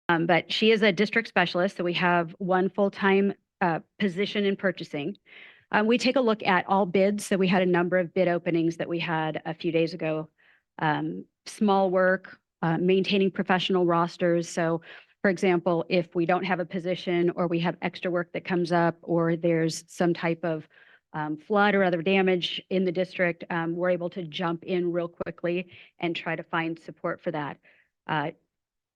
But she is a district specialist, so we have one full-time position in purchasing. We take a look at all bids, so we had a number of bid openings that we had a few days ago. Small work, maintaining professional rosters. So for example, if we don't have a position or we have extra work that comes up or there's some type of flood or other damage in the district, we're able to jump in real quickly and try to find support for that.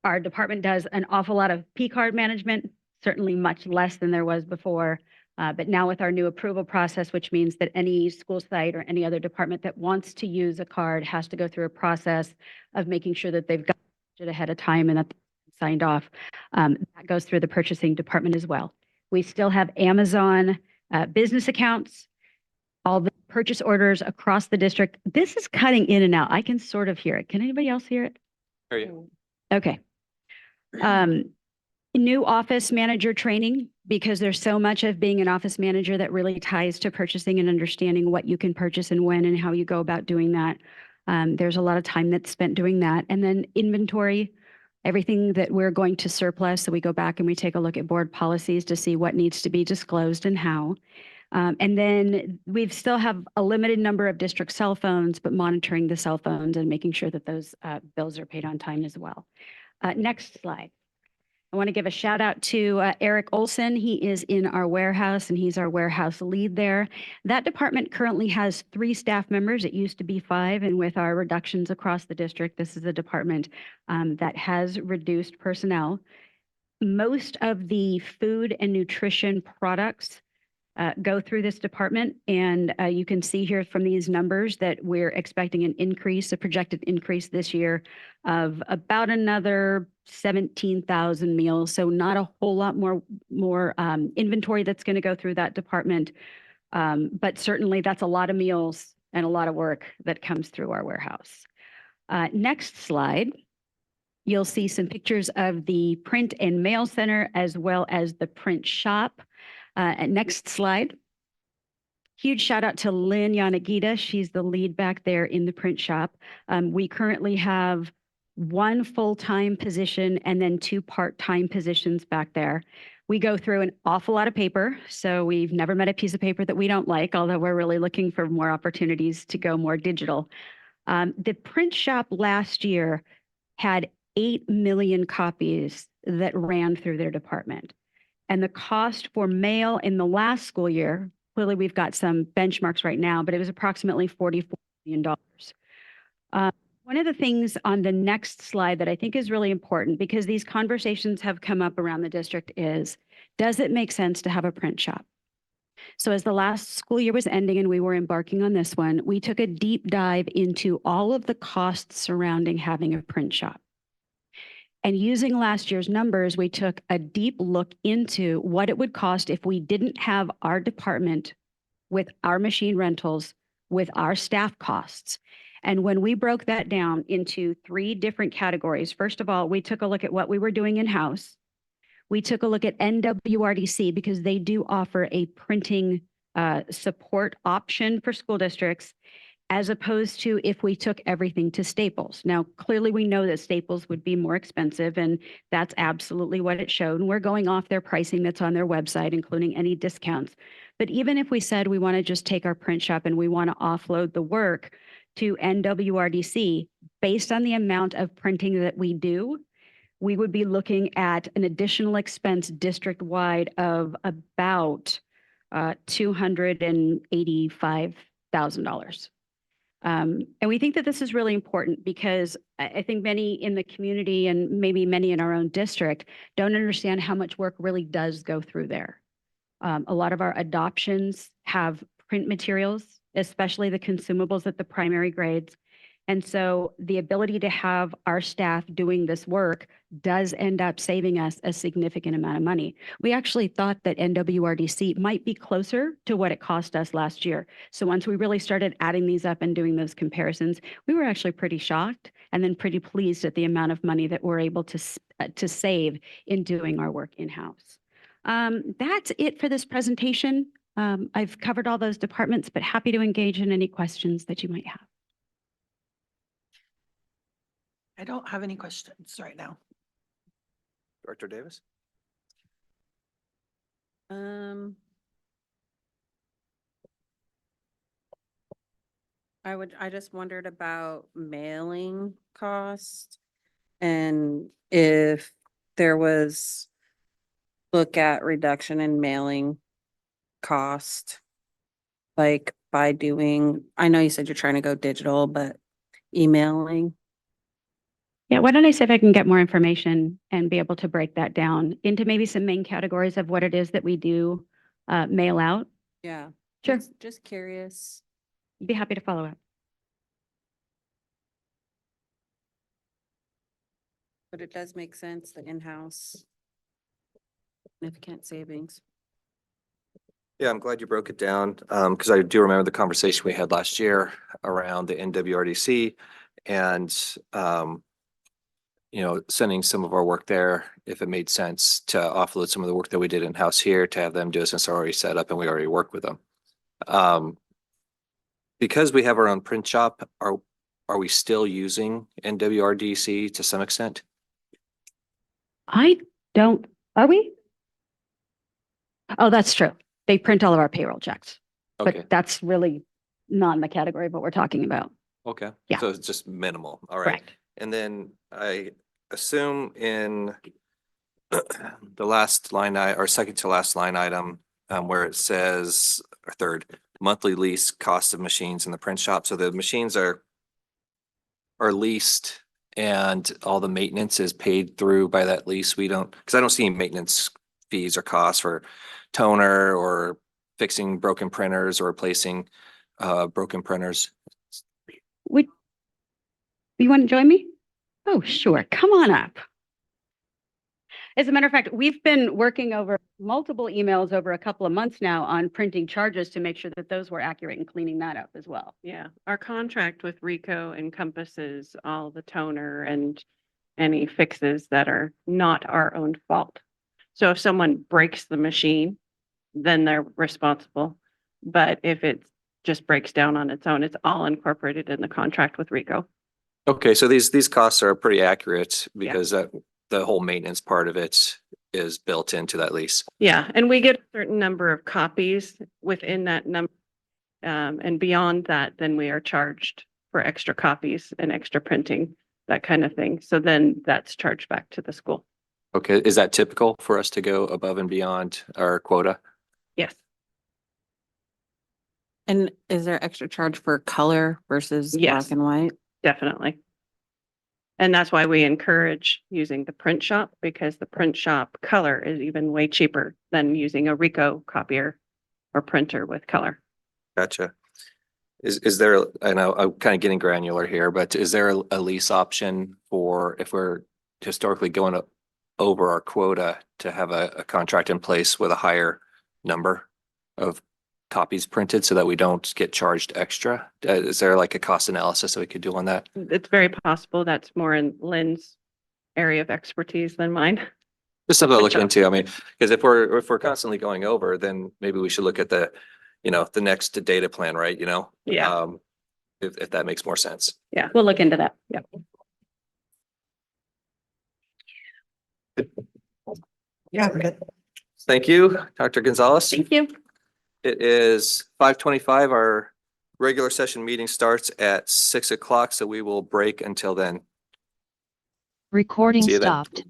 Our department does an awful lot of P-card management, certainly much less than there was before. But now with our new approval process, which means that any school site or any other department that wants to use a card has to go through a process of making sure that they've got it ahead of time and that they're signed off. That goes through the purchasing department as well. We still have Amazon business accounts, all the purchase orders across the district. This is cutting in and out. I can sort of hear it. Can anybody else hear it? Hear you. Okay. New office manager training, because there's so much of being an office manager that really ties to purchasing and understanding what you can purchase and when and how you go about doing that. There's a lot of time that's spent doing that. And then inventory, everything that we're going to surplus. So we go back and we take a look at board policies to see what needs to be disclosed and how. And then we still have a limited number of district cell phones, but monitoring the cell phones and making sure that those bills are paid on time as well. Next slide. I want to give a shout out to Eric Olson. He is in our warehouse and he's our warehouse lead there. That department currently has 3 staff members. It used to be 5. And with our reductions across the district, this is a department that has reduced personnel. Most of the food and nutrition products go through this department. And you can see here from these numbers that we're expecting an increase, a projected increase this year of about another 17,000 meals. So not a whole lot more inventory that's going to go through that department. But certainly that's a lot of meals and a lot of work that comes through our warehouse. Next slide. You'll see some pictures of the print and mail center as well as the print shop. Next slide. Huge shout out to Lynn Yanagita. She's the lead back there in the print shop. We currently have 1 full-time position and then 2 part-time positions back there. We go through an awful lot of paper, so we've never met a piece of paper that we don't like, although we're really looking for more opportunities to go more digital. The print shop last year had 8 million copies that ran through their department. And the cost for mail in the last school year, clearly we've got some benchmarks right now, but it was approximately $44 million. One of the things on the next slide that I think is really important, because these conversations have come up around the district, is, does it make sense to have a print shop? So as the last school year was ending and we were embarking on this one, we took a deep dive into all of the costs surrounding having a print shop. And using last year's numbers, we took a deep look into what it would cost if we didn't have our department with our machine rentals, with our staff costs. And when we broke that down into 3 different categories, first of all, we took a look at what we were doing in-house. We took a look at NWRDC because they do offer a printing support option for school districts, as opposed to if we took everything to Staples. Now, clearly we know that Staples would be more expensive, and that's absolutely what it showed. And we're going off their pricing that's on their website, including any discounts. But even if we said we want to just take our print shop and we want to offload the work to NWRDC, based on the amount of printing that we do, we would be looking at an additional expense district-wide of about $285,000. And we think that this is really important because I think many in the community and maybe many in our own district don't understand how much work really does go through there. A lot of our adoptions have print materials, especially the consumables at the primary grades. And so the ability to have our staff doing this work does end up saving us a significant amount of money. We actually thought that NWRDC might be closer to what it cost us last year. So once we really started adding these up and doing those comparisons, we were actually pretty shocked and then pretty pleased at the amount of money that we're able to save in doing our work in-house. That's it for this presentation. I've covered all those departments, but happy to engage in any questions that you might have. I don't have any questions right now. Director Davis? I just wondered about mailing cost and if there was look at reduction in mailing cost. Like by doing, I know you said you're trying to go digital, but emailing. Yeah, why don't I see if I can get more information and be able to break that down into maybe some main categories of what it is that we do mail out? Yeah. Sure. Just curious. Be happy to follow up. But it does make sense, the in-house significant savings. Yeah, I'm glad you broke it down, because I do remember the conversation we had last year around the NWRDC and, sending some of our work there, if it made sense to offload some of the work that we did in-house here to have them do it since they're already set up and we already work with them. Because we have our own print shop, are we still using NWRDC to some extent? I don't, are we? Oh, that's true. They print all of our payroll checks, Okay, but that's really not in the category of what we're talking about. okay. Yeah. So it's just minimal. All right. Correct. And then I assume in the last line, or second to last line item, where it says, or third, monthly lease cost of machines in the print shop. So the machines are leased and all the maintenance is paid through by that lease. We don't, because I don't see any maintenance fees or costs for toner or fixing broken printers or replacing broken printers. Would you want to join me? Oh, sure. Come on up. As a matter of fact, we've been working over multiple emails over a couple of months now on printing charges to make sure that those were accurate and cleaning that up as well. Yeah, our contract with Rico encompasses all the toner and any fixes that are not our own fault. So if someone breaks the machine, then they're responsible. But if it just breaks down on its own, it's all incorporated in the contract with Rico. Okay, so these costs are pretty accurate because the whole maintenance part of it is built into that lease. Yeah, and we get a certain number of copies within that number. And beyond that, then we are charged for extra copies and extra printing, that kind of thing. So then that's charged back to the school. Okay, is that typical for us to go above and beyond our quota? Yes. And is there extra charge for color versus Yes. black and white? Definitely. And that's why we encourage using the print shop, because the print shop color is even way cheaper than using a Rico copier or printer with color. Gotcha. Is there, I know I'm kind of getting granular here, but is there a lease option for if we're historically going over our quota to have a contract in place with a higher number of copies printed so that we don't get charged extra? Is there like a cost analysis that we could do on that? It's very possible that's more in Lynn's area of expertise than mine. Just something to look Gotcha. into. I mean, because if we're constantly going over, then maybe we should look at the next data plan, right? Yeah. If that makes more sense. Yeah. We'll look into that. Yep. Yeah. Thank you, Dr. Gonzalez. Thank you. It is 5:25. Our regular session meeting starts at 6 o'clock, so we will break until then. Recording See you then. stopped.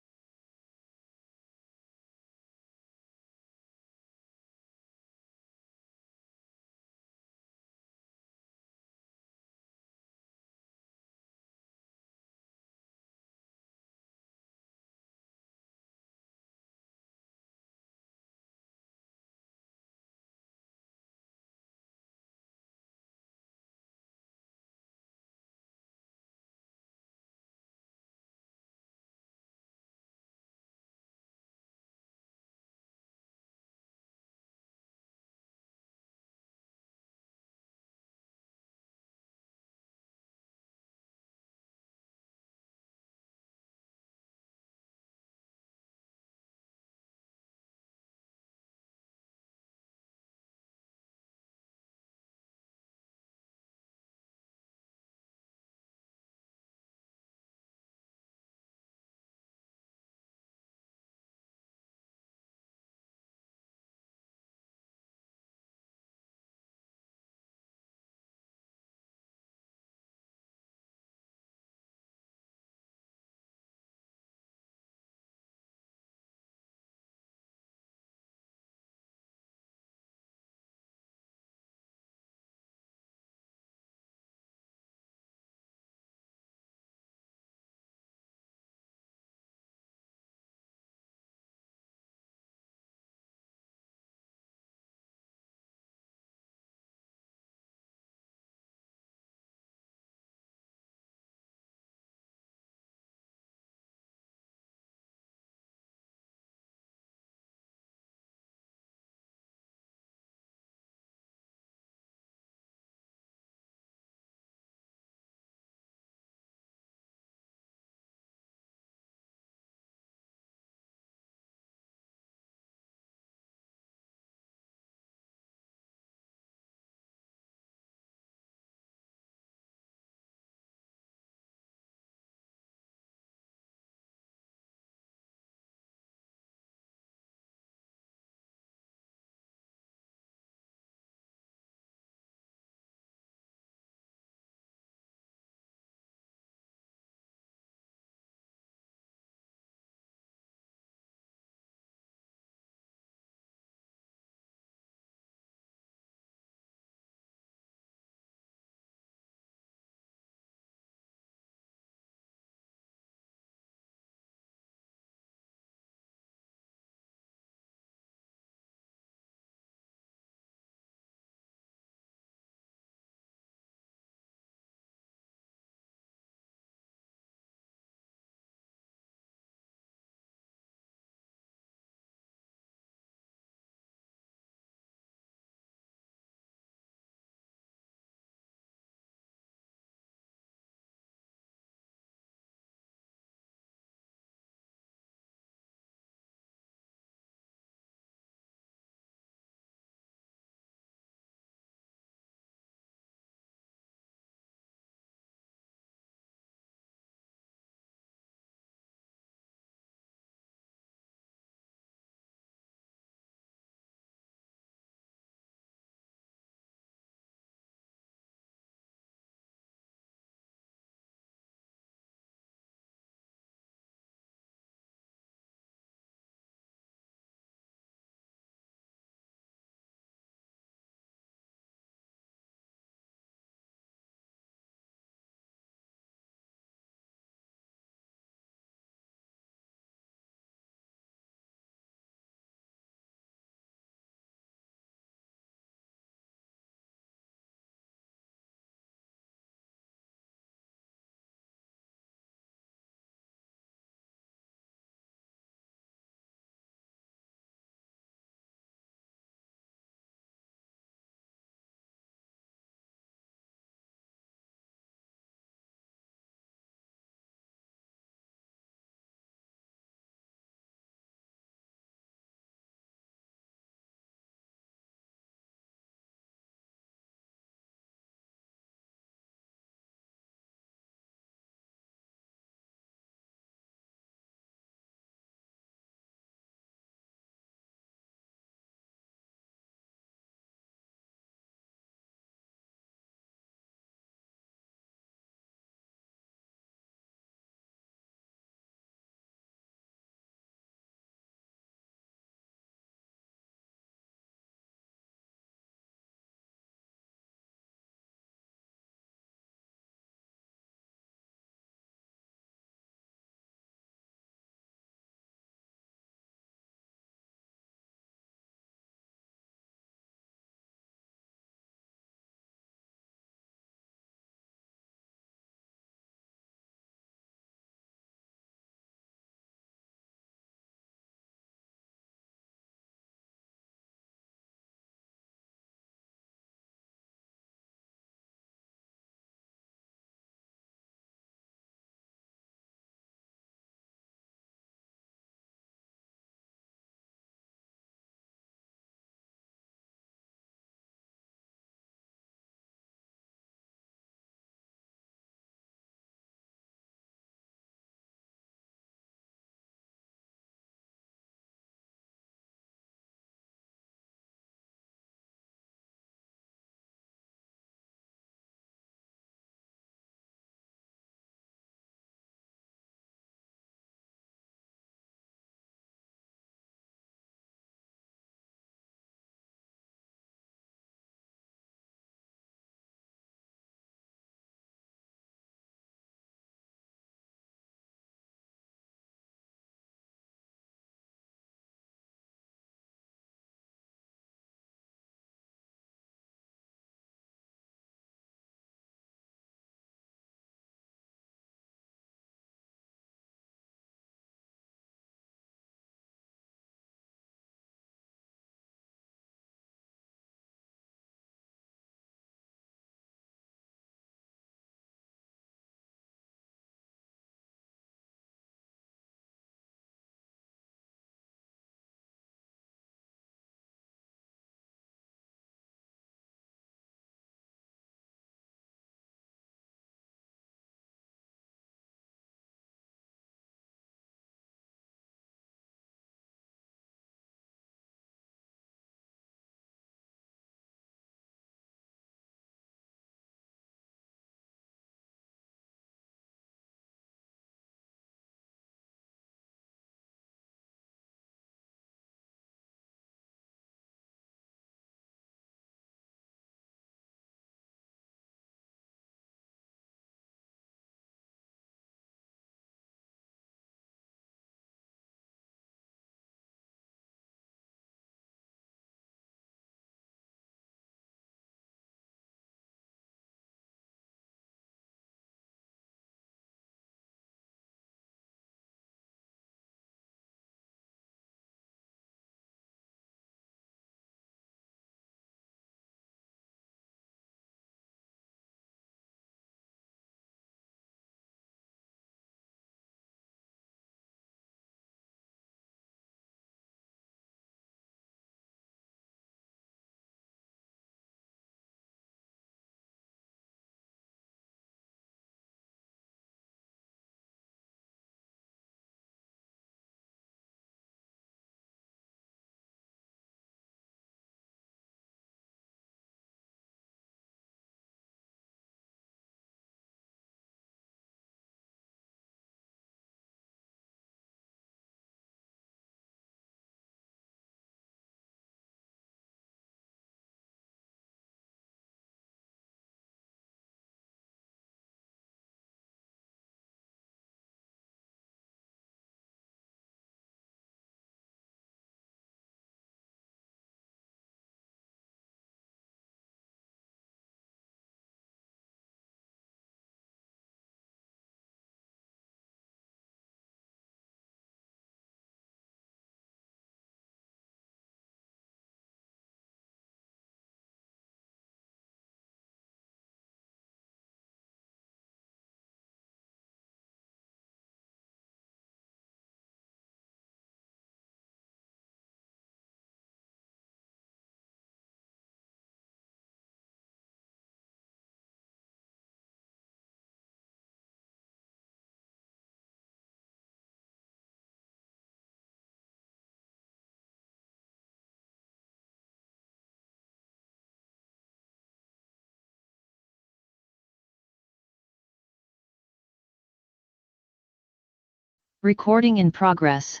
Recording in progress.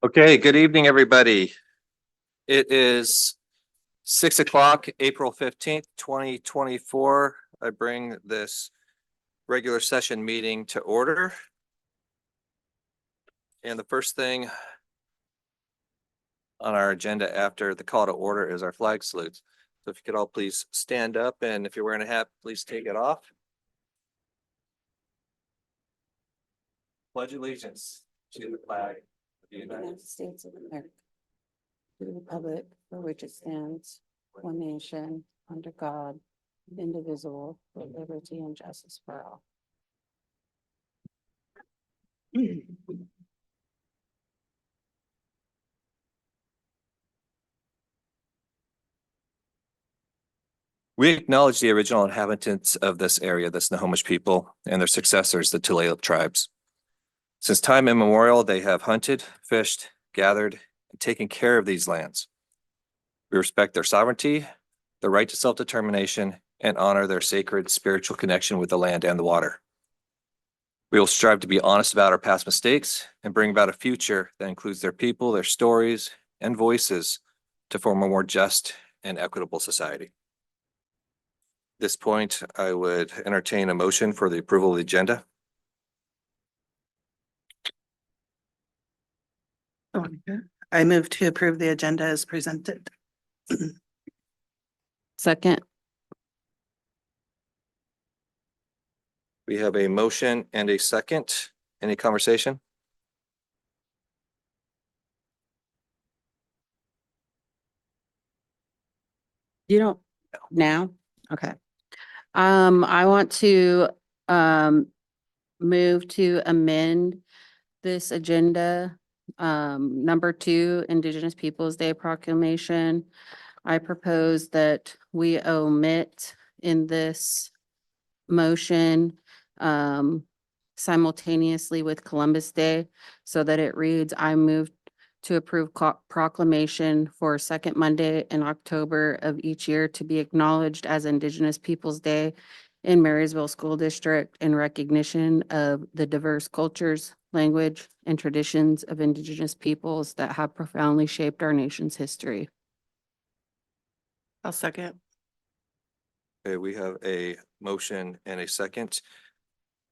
Okay, good evening, everybody. It is 6 o'clock, April 15th, 2024. I bring this regular session meeting to order. And the first thing on our agenda after the call to order is our flag salutes. So if you could all please stand up, and if you're wearing a hat, please take it off. Pledge allegiance to the flag of the United States. States of America. To the republic for which it stands, one nation, under God, indivisible, with liberty and justice for all. We acknowledge the original inhabitants of this area, the Snohomish people, and their successors, the Tulalip tribes. Since time immemorial, they have hunted, fished, gathered, and taken care of these lands. We respect their sovereignty, their right to self-determination, and honor their sacred spiritual connection with the land and the water. We will strive to be honest about our past mistakes and bring about a future that includes their people, their stories, and voices to form a more just and equitable society. At this point, I would entertain a motion for the approval of the agenda. I move to approve the agenda as presented. Second, We have a motion and a second. Any conversation? you don't, now? Okay. I want to, move to amend this agenda. Number 2, Indigenous Peoples' Day Proclamation. I propose that we omit in this motion, simultaneously with Columbus Day, so that it reads, I move to approve proclamation for second Monday in October of each year to be acknowledged as Indigenous Peoples' Day in Marysville School District in recognition of the diverse cultures, language, and traditions of Indigenous peoples that have profoundly shaped our nation's history. I'll second. Okay, we have a motion and a second.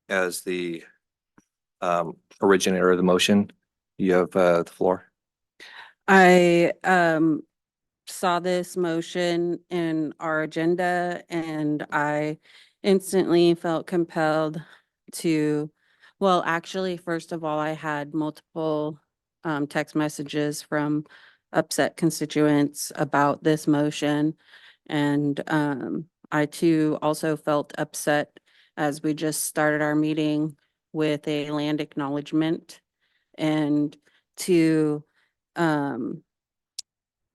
As the originator of the motion, you have the floor. I saw this motion in our agenda and I instantly felt compelled to, well, actually, first of all, I had multiple text messages from upset constituents about this motion. And I too also felt upset as we just started our meeting with a land acknowledgement, and to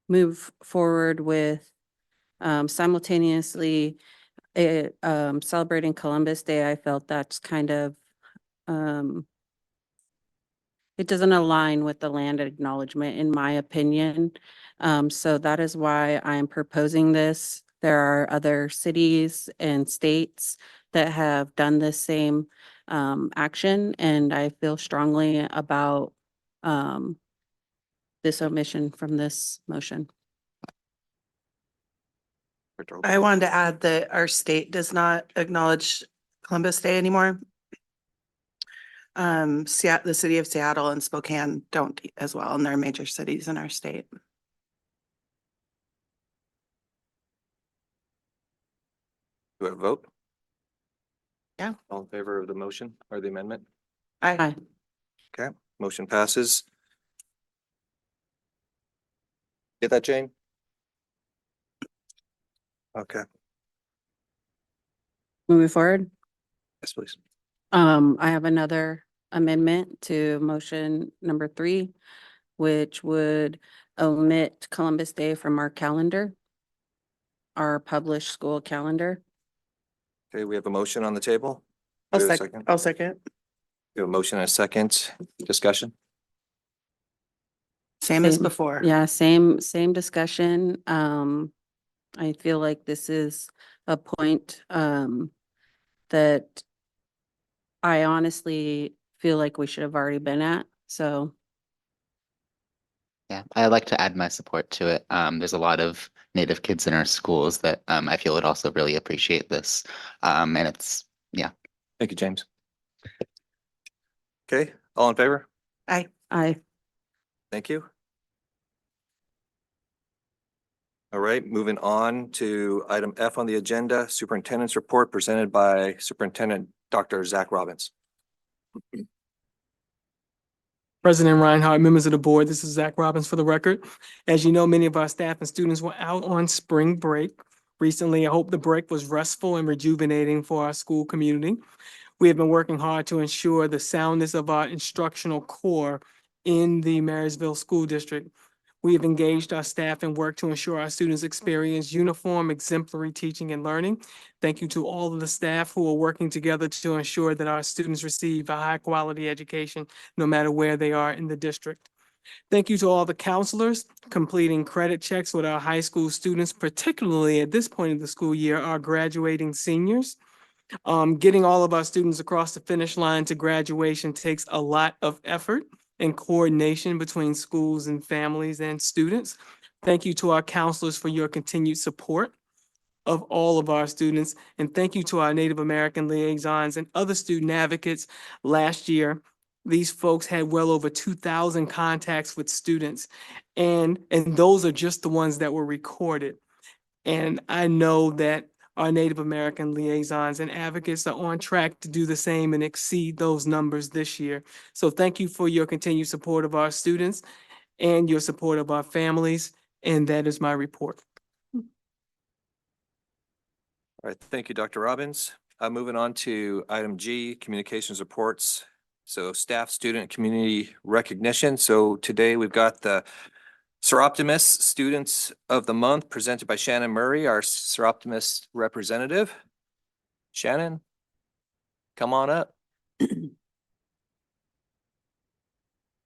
move forward with simultaneously celebrating Columbus Day. I felt that's kind of it doesn't align with the land acknowledgement, in my opinion. So that is why I'm proposing this. There are other cities and states that have done the same action, and I feel strongly about this omission from this motion. I wanted to add that our state does not acknowledge Columbus Day anymore. The city of Seattle and Spokane don't as well, and they're major cities in our state. Do we have a vote? Yeah. All in favor of the motion or the amendment? Aye. Okay, motion passes. Get that, Jane? Okay, Moving forward, yes, please. I have another amendment to motion number 3, which would omit Columbus Day from our calendar, our published school calendar. Okay, we have a motion on the table. I'll Do we have a second. I'll second. We have a motion and a second. Discussion? Same as Same. before. Yeah, same discussion. I feel like this is a point that I honestly feel like we should have already been at, so. Yeah, I'd like to add my support to it. There's a lot of Native kids in our schools that I feel would also really appreciate this. And it's, yeah. Thank you, James. Okay, all in favor? I, Thank you. All right, moving on to item F on the agenda, Superintendent's Report presented by Superintendent Dr. Zach Robbins. President Reinhardt, members of the board, this is Zach Robbins for the record. As you know, many of our staff and students were out on spring break recently. I hope the break was restful and rejuvenating for our school community. We have been working hard to ensure the soundness of our instructional core in the Marysville School District. We have engaged our staff and worked to ensure our students experience uniform, exemplary teaching and learning. Thank you to all of the staff who are working together to ensure that our students receive a high-quality education, no matter where they are in the district. Thank you to all the counselors completing credit checks with our high school students, particularly at this point of the school year, our graduating seniors. Getting all of our students across the finish line to graduation takes a lot of effort and coordination between schools and families and students. Thank you to our counselors for your continued support of all of our students. And thank you to our Native American liaisons and other student advocates. Last year, these folks had well over 2,000 contacts with students. And those are just the ones that were recorded. And I know that our Native American liaisons and advocates are on track to do the same and exceed those numbers this year. So thank you for your continued support of our students and your support of our families. And that is my report. All right, thank you, Dr. Robbins. Moving on to item G, communications reports. So staff, student, community recognition. So today we've got the Seroptimus Students of the Month presented by Shannon Murray, our Seroptimus representative. Shannon, come on up.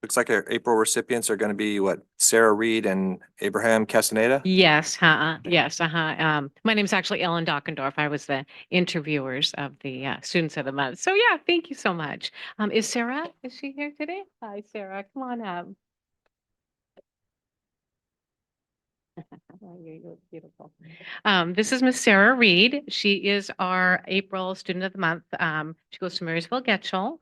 Looks like our April recipients are going to be what, Sarah Reed and Abraham Castaneda? Yes, yes, my name's actually Ellen Dockendorf. I was the interviewers of the Students of the Month. So yeah, thank you so much. Is Sarah, is she here today? Hi, Sarah, come on up. Oh, you look beautiful. This is Miss Sarah Reed. She is our April Student of the Month. She goes to Marysville Getchell.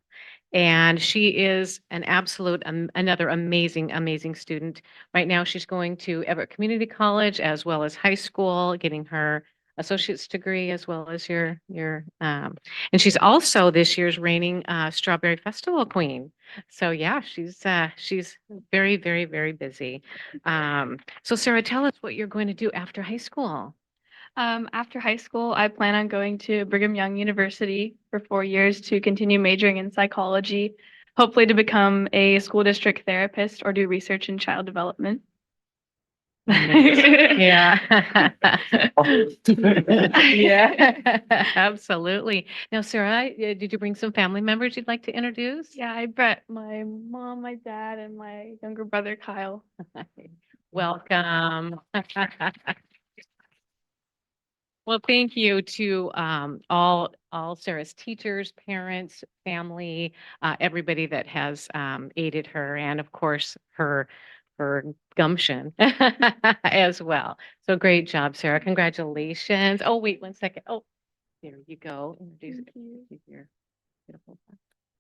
And she is an absolute, another amazing, amazing student. Right now, she's going to Everett Community College as well as high school, getting her associate's degree as well as and she's also this year's reigning Strawberry Festival Queen. So yeah, she's very, very, very busy. So Sarah, tell us what you're going to do after high school. After high school, I plan on going to Brigham Young University for 4 years to continue majoring in psychology, hopefully to become a school district therapist or do research in child development. Yeah. Yeah, absolutely. Now, Sarah, did you bring some family members you'd like to introduce? Yeah, I brought my mom, my dad, and my younger brother, Kyle. Welcome. Well, thank you to all Sarah's teachers, parents, family, everybody that has aided her, and of course her gumption as well. So great job, Sarah. Congratulations. Oh, wait 1 second. Oh, there you go. Introduce your beautiful.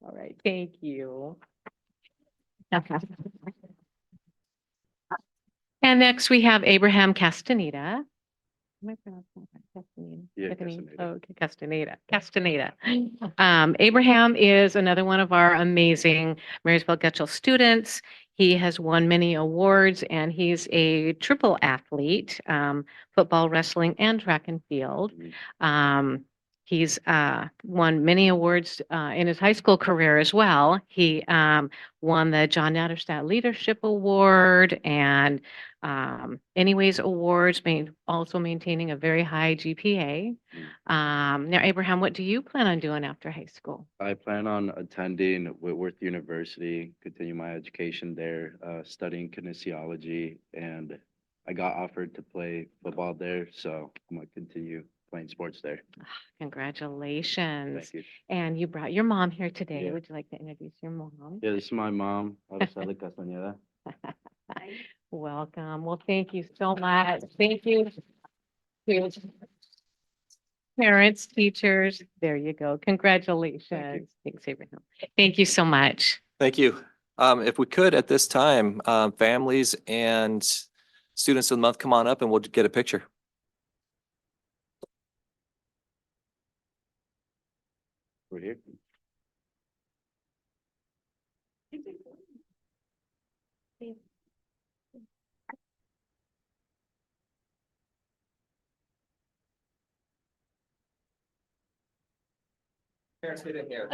All right. Thank you. And next we have Abraham Castaneda. Am I pronouncing that? Castaneda? Yeah, Tiffany? Castaneda. Oh, okay, Castaneda. Abraham is another one of our amazing Marysville Getchell students. He has won many awards and he's a triple athlete, football, wrestling, and track and field. He's won many awards in his high school career as well. He won the John Natterstadt Leadership Award and Anyways Awards, also maintaining a very high GPA. Now, Abraham, what do you plan on doing after high school? I plan on attending Whitworth University, continue my education there, studying kinesiology, and I got offered to play football there, so I'm gonna continue playing sports there. Congratulations. Thank you. And you brought your mom here today. Yeah. Would you like to introduce your mom? Yeah, this is my mom, Araceli Castañeda. Welcome. Well, thank you so much. Thank you. Parents, teachers, there you go. Congratulations. Thanks, Abraham. Thank you so much. Thank you. If we could at this time, families and students of the month, come on up and we'll get a picture. We're here. Parents, get in here.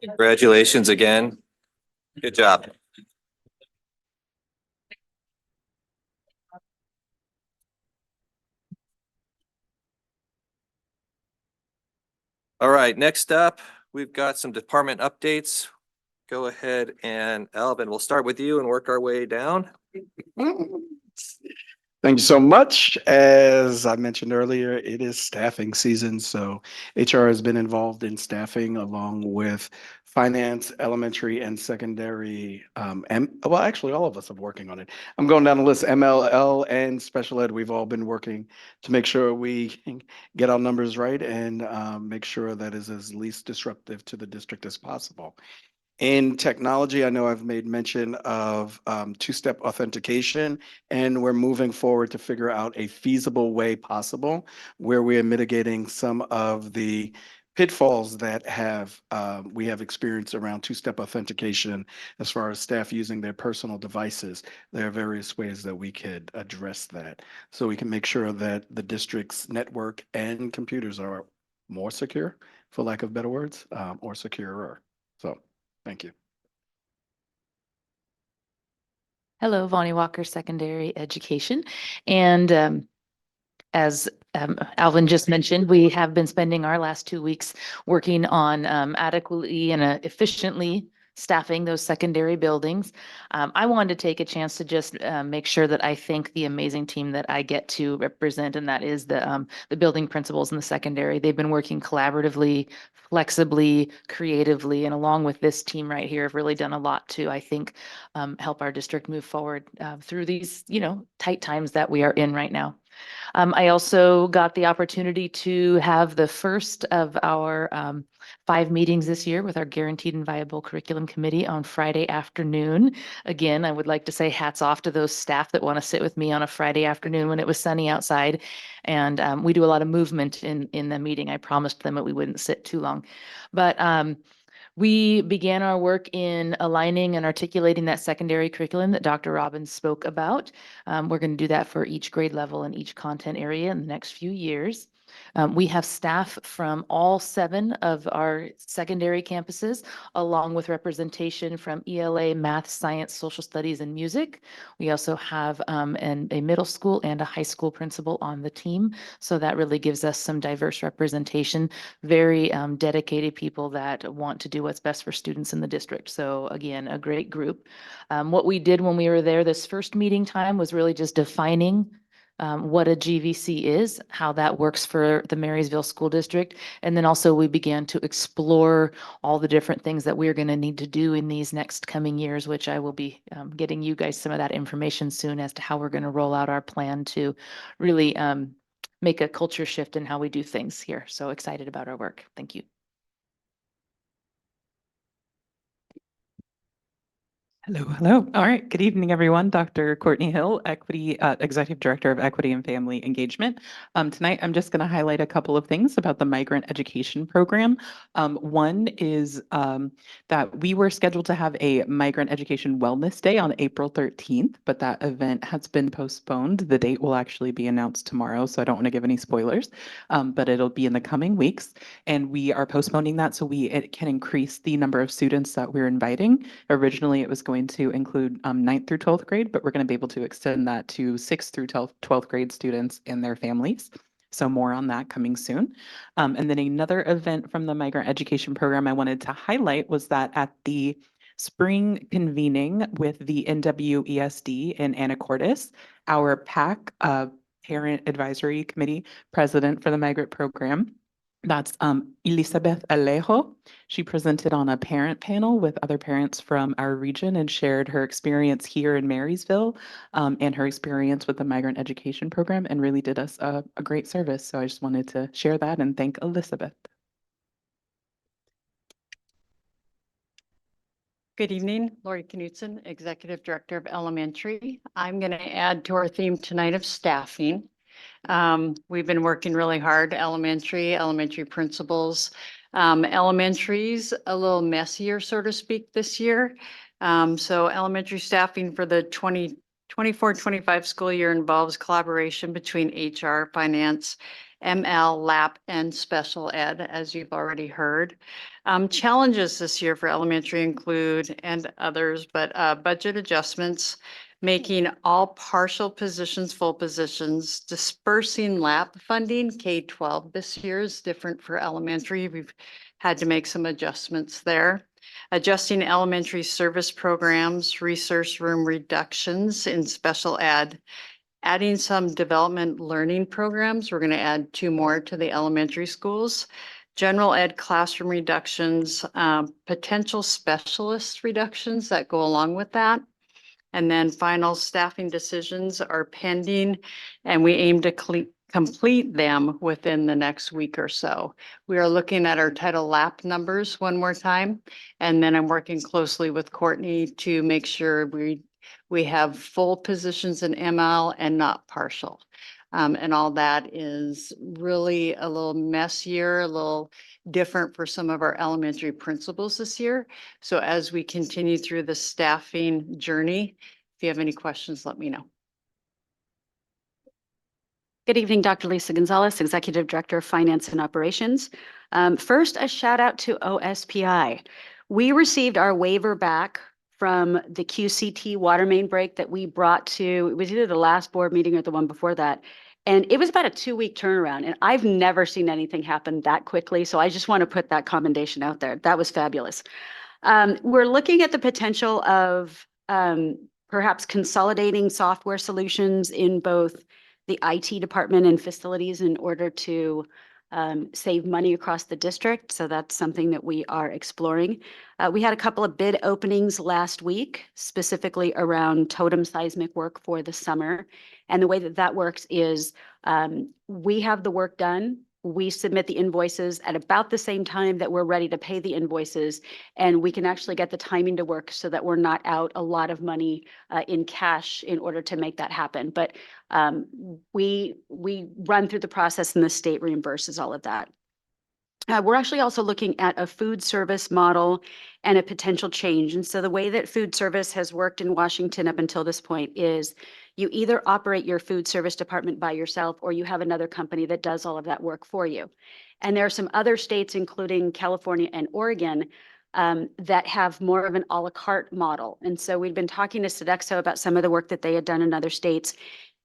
Congratulations again. Good job. All right, next up, we've got some department updates. Go ahead and Alvin, we'll start with you and work our way down. Thank you so much. As I mentioned earlier, it is staffing season, so HR has been involved in staffing along with finance, elementary and secondary. And well, actually, all of us are working on it. I'm going down the list. MLL and special ed, we've all been working to make sure we get our numbers right and make sure that is as least disruptive to the district as possible. In technology, I know I've made mention of two-step authentication, and we're moving forward to figure out a feasible way possible where we are mitigating some of the pitfalls that we have experienced around two-step authentication as far as staff using their personal devices. There are various ways that we could address that so we can make sure that the district's network and computers are more secure, for lack of better words, or securer. So. Thank you. Hello, Vonnie Walker, Secondary Education. And as Alvin just mentioned, we have been spending our last 2 weeks working on adequately and efficiently staffing those secondary buildings. I wanted to take a chance to just make sure that I thank the amazing team that I get to represent, and that is the building principals in the secondary. They've been working collaboratively, flexibly, creatively, and along with this team right here, have really done a lot to, I think, help our district move forward through these, tight times that we are in right now. I also got the opportunity to have the first of our 5 meetings this year with our Guaranteed and Viable Curriculum Committee on Friday afternoon. Again, I would like to say hats off to those staff that want to sit with me on a Friday afternoon when it was sunny outside. And we do a lot of movement in the meeting. I promised them that we wouldn't sit too long. But we began our work in aligning and articulating that secondary curriculum that Dr. Robbins spoke about. We're going to do that for each grade level and each content area in the next few years. We have staff from all 7 of our secondary campuses, along with representation from ELA, math, science, social studies, and music. We also have a middle school and a high school principal on the team. So that really gives us some diverse representation, very dedicated people that want to do what's best for students in the district. So again, a great group. What we did when we were there this first meeting time was really just defining what a GVC is, how that works for the Marysville School District. And then also we began to explore all the different things that we're going to need to do in these next coming years, which I will be getting you guys some of that information soon as to how we're going to roll out our plan to really make a culture shift in how we do things here. So excited about our work. Thank you. Hello, hello. All right. Good evening, everyone. Dr. Courtney Hill, Executive Director of Equity and Family Engagement. Tonight, I'm just going to highlight a couple of things about the Migrant Education Program. One is that we were scheduled to have a Migrant Education Wellness Day on April 13th, but that event has been postponed. The date will actually be announced tomorrow, so I don't want to give any spoilers, but it'll be in the coming weeks. And we are postponing that so it can increase the number of students that we're inviting. Originally, it was going to include 9th through 12th grade, but we're going to be able to extend that to 6th through 12th grade students and their families. So more on that coming soon. And then another event from the Migrant Education Program I wanted to highlight was that at the spring convening with the NWESD in Anacortes, our PAC, Parent Advisory Committee President for the Migrant Program, that's Elizabeth Alejo. She presented on a parent panel with other parents from our region and shared her experience here in Marysville and her experience with the Migrant Education Program, and really did us a great service. So I just wanted to share that and thank Elizabeth. Good evening, Lori Knutson, Executive Director of Elementary. I'm going to add to our theme tonight of staffing. We've been working really hard, elementary principals. Elementary's a little messier, so to speak, this year. So elementary staffing for the 2024-25 school year involves collaboration between HR, finance, ML, LAP, and special ed, as you've already heard. Challenges this year for elementary include, and others, but budget adjustments, making all partial positions full positions, dispersing LAP funding. K-12 this year is different for elementary. We've had to make some adjustments there. Adjusting elementary service programs, resource room reductions in special ed, adding some development learning programs. We're going to add 2 more to the elementary schools. General ed classroom reductions, potential specialist reductions that go along with that. And then final staffing decisions are pending, and we aim to complete them within the next week or so. We are looking at our title LAP numbers one more time, and then I'm working closely with Courtney to make sure we have full positions in ML and not partial. And all that is really a little messier, a little different for some of our elementary principals this year. So as we continue through the staffing journey, if you have any questions, let me know. Good evening, Dr. Lisa Gonzalez, Executive Director of Finance and Operations. First, a shout out to OSPI. We received our waiver back from the QCT water main break that we brought to, it was either the last board meeting or the one before that. And it was about a 2-week turnaround, and I've never seen anything happen that quickly. So I just want to put that commendation out there. That was fabulous. We're looking at the potential of perhaps consolidating software solutions in both the IT department and facilities in order to save money across the district. So that's something that we are exploring. We had a couple of bid openings last week, specifically around totem seismic work for the summer. And the way that that works is we have the work done. We submit the invoices at about the same time that we're ready to pay the invoices, and we can actually get the timing to work so that we're not out a lot of money in cash in order to make that happen. But we run through the process and the state reimburses all of that. We're actually also looking at a food service model and a potential change. And so the way that food service has worked in Washington up until this point is you either operate your food service department by yourself or you have another company that does all of that work for you. And there are some other states, including California and Oregon, that have more of an a la carte model. And so we've been talking to Sodexo about some of the work that they had done in other states,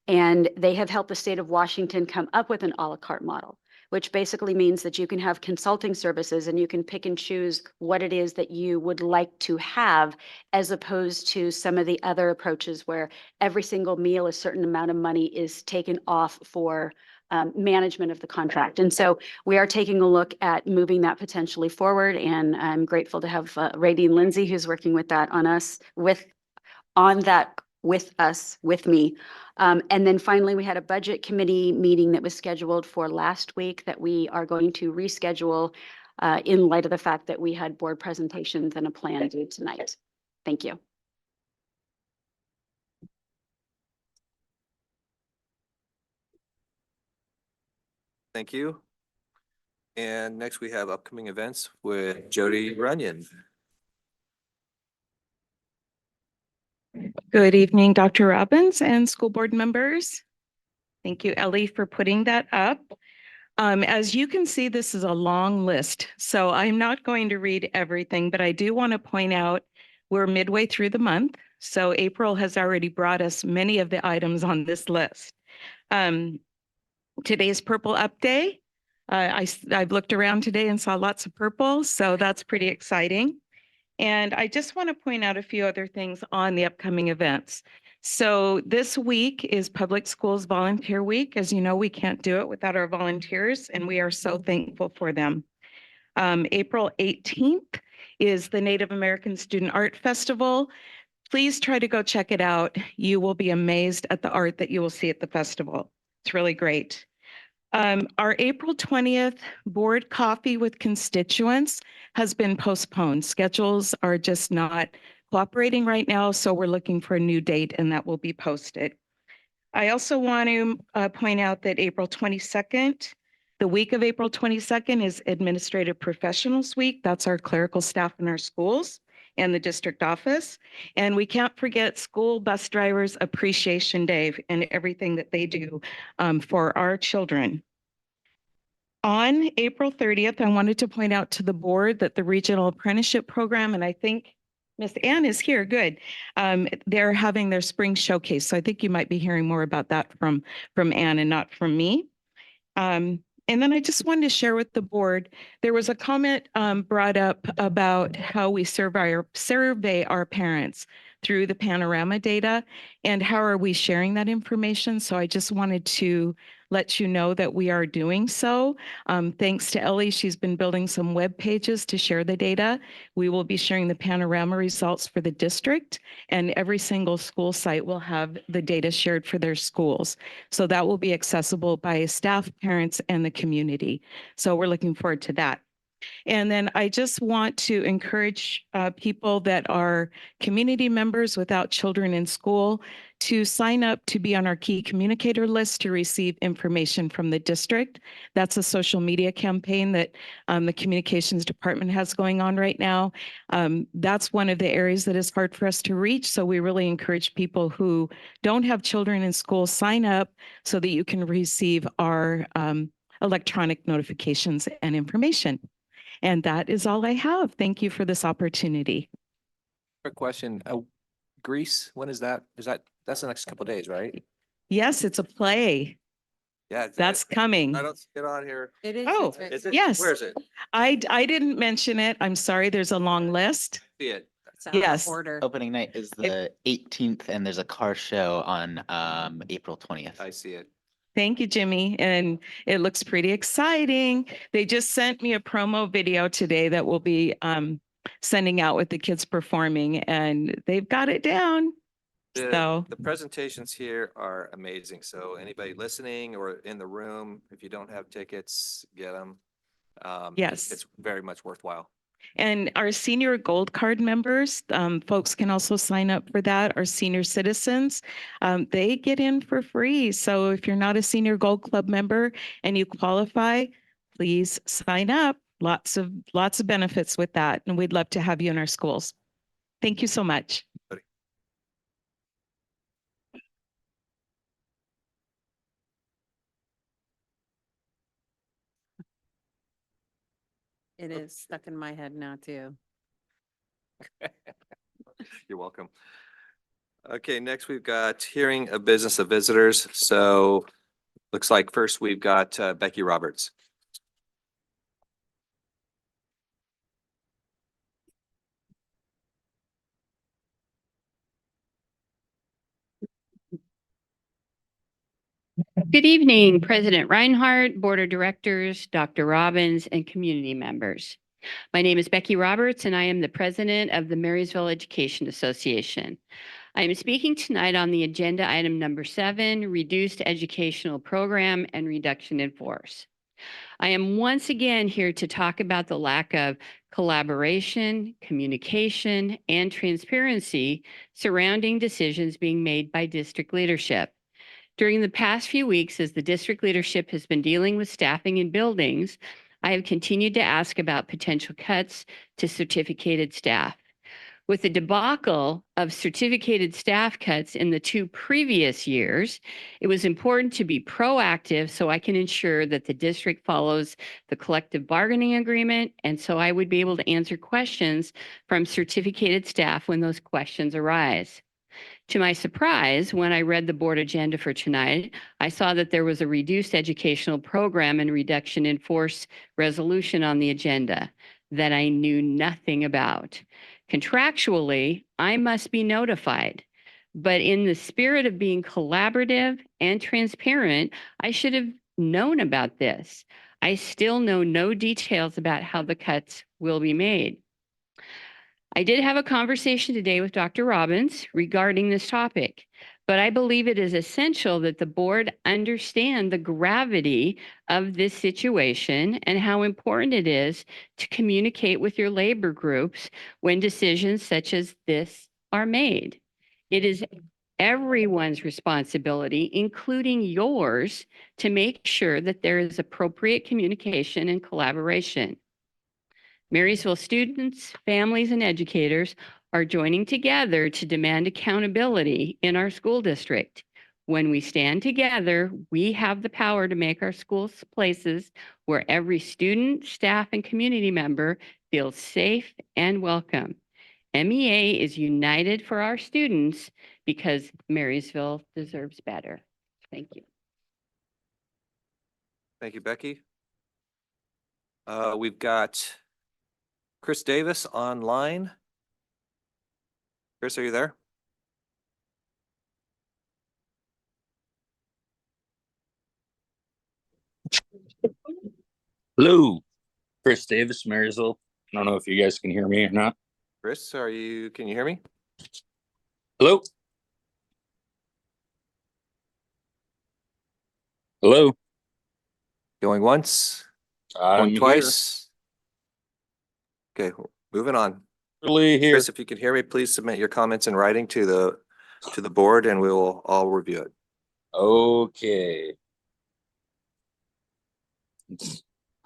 and they have helped the state of Washington come up with an a la carte model, which basically means that you can have consulting services and you can pick and choose what it is that you would like to have, as opposed to some of the other approaches where every single meal, a certain amount of money is taken off for management of the contract. And so we are taking a look at moving that potentially forward. And I'm grateful to have Radine Lindsay, who's working with that with me. And then finally, we had a budget committee meeting that was scheduled for last week that we are going to reschedule in light of the fact that we had board presentations and a plan due tonight. Thank you. Thank you. And next we have upcoming events with Jody Runyon. Good evening, Dr. Robbins and school board members. Thank you, Ellie, for putting that up. As you can see, this is a long list, so I'm not going to read everything, but I do want to point out we're midway through the month, so April has already brought us many of the items on this list. Today's Purple Up Day. I've looked around today and saw lots of purple, so that's pretty exciting. And I just want to point out a few other things on the upcoming events. So this week is Public Schools Volunteer Week. As you know, we can't do it without our volunteers, and we are so thankful for them. April 18th is the Native American Student Art Festival. Please try to go check it out. You will be amazed at the art that you will see at the festival. It's really great. Our April 20th board coffee with constituents has been postponed. Schedules are just not cooperating right now, so we're looking for a new date and that will be posted. I also want to point out that April 22nd, the week of April 22nd is Administrative Professionals Week. That's our clerical staff in our schools and the district office. And we can't forget School Bus Drivers Appreciation Day and everything that they do for our children. On April 30th, I wanted to point out to the board that the Regional Apprenticeship Program, and I think Miss Ann is here, good. They're having their spring showcase. So I think you might be hearing more about that from Ann and not from me. And then I just wanted to share with the board, there was a comment brought up about how we survey our parents through the Panorama data and how are we sharing that information. So I just wanted to let you know that we are doing so. Thanks to Ellie, she's been building some web pages to share the data. We will be sharing the Panorama results for the district, and every single school site will have the data shared for their schools. So that will be accessible by staff, parents, and the community. So we're looking forward to that. And then I just want to encourage people that are community members without children in school to sign up to be on our key communicator list to receive information from the district. That's a social media campaign that the communications department has going on right now. That's one of the areas that is hard for us to reach. So we really encourage people who don't have children in school, sign up so that you can receive our electronic notifications and information. And that is all I have. Thank you for this opportunity. Quick question. Greece, when is that? That's the next couple of days, right? Yes, it's a play. Yeah. That's coming. I don't see it on here. It is. Oh, Is it? yes. Where is it? I didn't mention it. I'm sorry. There's a long list. See it. It's out of Yes. Order. Opening night is the 18th and there's a car show on April 20th. I see it. Thank you, Jimmy. And it looks pretty exciting. They just sent me a promo video today that we'll be sending out with the kids performing, and they've got it down. So The presentations here are amazing. So anybody listening or in the room, if you don't have tickets, get them. Yes. It's very much worthwhile. And our senior gold card members, folks can also sign up for that. Our senior citizens, they get in for free. So if you're not a senior gold club member and you qualify, please sign up. Lots of benefits with that. And we'd love to have you in our schools. Thank you so much. It is stuck in my head now too. You're welcome. Okay, next we've got hearing of business of visitors. So looks like first we've got Becky Roberts. Good evening, President Reinhardt, Board of Directors, Dr. Robbins, and community members. My name is Becky Roberts, and I am the president of the Marysville Education Association. I am speaking tonight on the agenda item number 7, Reduced Educational Program and Reduction in Force. I am once again here to talk about the lack of collaboration, communication, and transparency surrounding decisions being made by district leadership. During the past few weeks, as the district leadership has been dealing with staffing in buildings, I have continued to ask about potential cuts to certificated staff. With the debacle of certificated staff cuts in the 2 previous years, it was important to be proactive so I can ensure that the district follows the collective bargaining agreement, and so I would be able to answer questions from certificated staff when those questions arise. To my surprise, when I read the board agenda for tonight, I saw that there was a reduced educational program and reduction in force resolution on the agenda that I knew nothing about. Contractually, I must be notified, but in the spirit of being collaborative and transparent, I should have known about this. I still know no details about how the cuts will be made. I did have a conversation today with Dr. Robbins regarding this topic, but I believe it is essential that the board understand the gravity of this situation and how important it is to communicate with your labor groups when decisions such as this are made. It is everyone's responsibility, including yours, to make sure that there is appropriate communication and collaboration. Marysville students, families, and educators are joining together to demand accountability in our school district. When we stand together, we have the power to make our schools places where every student, staff, and community member feels safe and welcome. MEA is united for our students because Marysville deserves better. Thank you. Thank you, Becky. We've got Chris Davis online. Chris, are you there? Hello, Chris Davis, Marysville. I don't know if you guys can hear me or not. Chris, can you hear me? Hello? Hello? Going once, I'm going here. twice. Okay, moving on. Really here. Chris, if you can hear me, please submit your comments in writing to the board and we will all review it. Okay.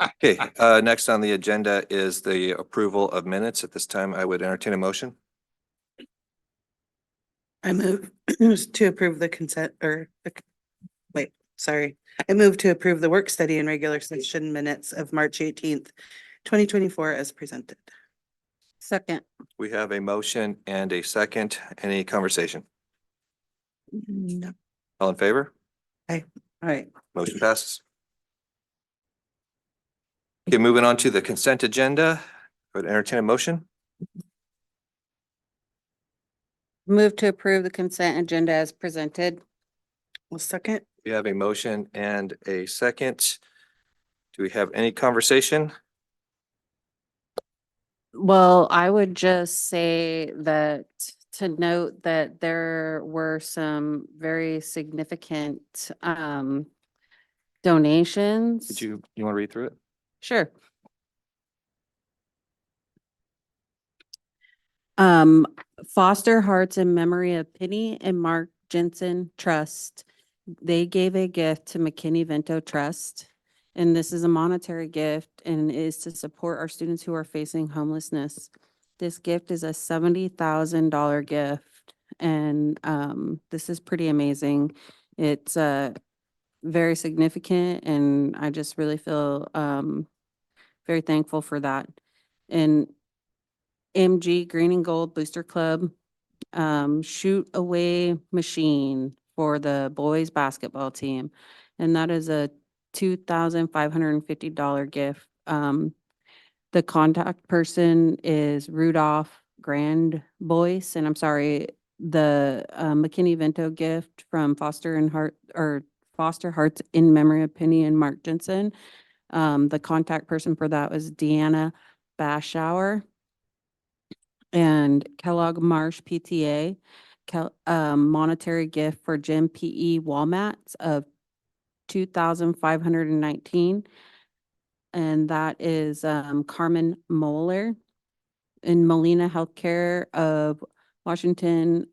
Okay, next on the agenda is the approval of minutes. At this time, I would entertain a motion. I move to approve the consent I move to approve the work study and regular session minutes of March 18th, 2024 as presented. Second. We have a motion and a second. Any conversation? No. All in favor? Aye. All right. Motion passes. Okay, moving on to the consent agenda. I would entertain a motion. Move to approve the consent agenda as presented. Well, second. We have a motion and a second. Do we have any conversation? Well, I would just say that to note that there were some very significant donations. Did you want to read through it? Sure. Foster Hearts in Memory of Penny and Mark Jensen Trust. They gave a gift to McKinney-Vento Trust. And this is a monetary gift and is to support our students who are facing homelessness. This gift is a $70,000 gift. And this is pretty amazing. It's very significant and I just really feel very thankful for that. And MG Green and Gold Booster Club shoot away machine for the boys basketball team. And that is a $2,550 gift. The contact person is Rudolph Grand Boyce, and I'm sorry, the McKinney-Vento gift from Foster Hearts in Memory of Penny and Mark Jensen. The contact person for that was Deanna Bashauer. And Kellogg Marsh PTA, monetary gift for gym PE wall mats of $2,519. And that is Carmen Moeller. In Molina Healthcare of Washington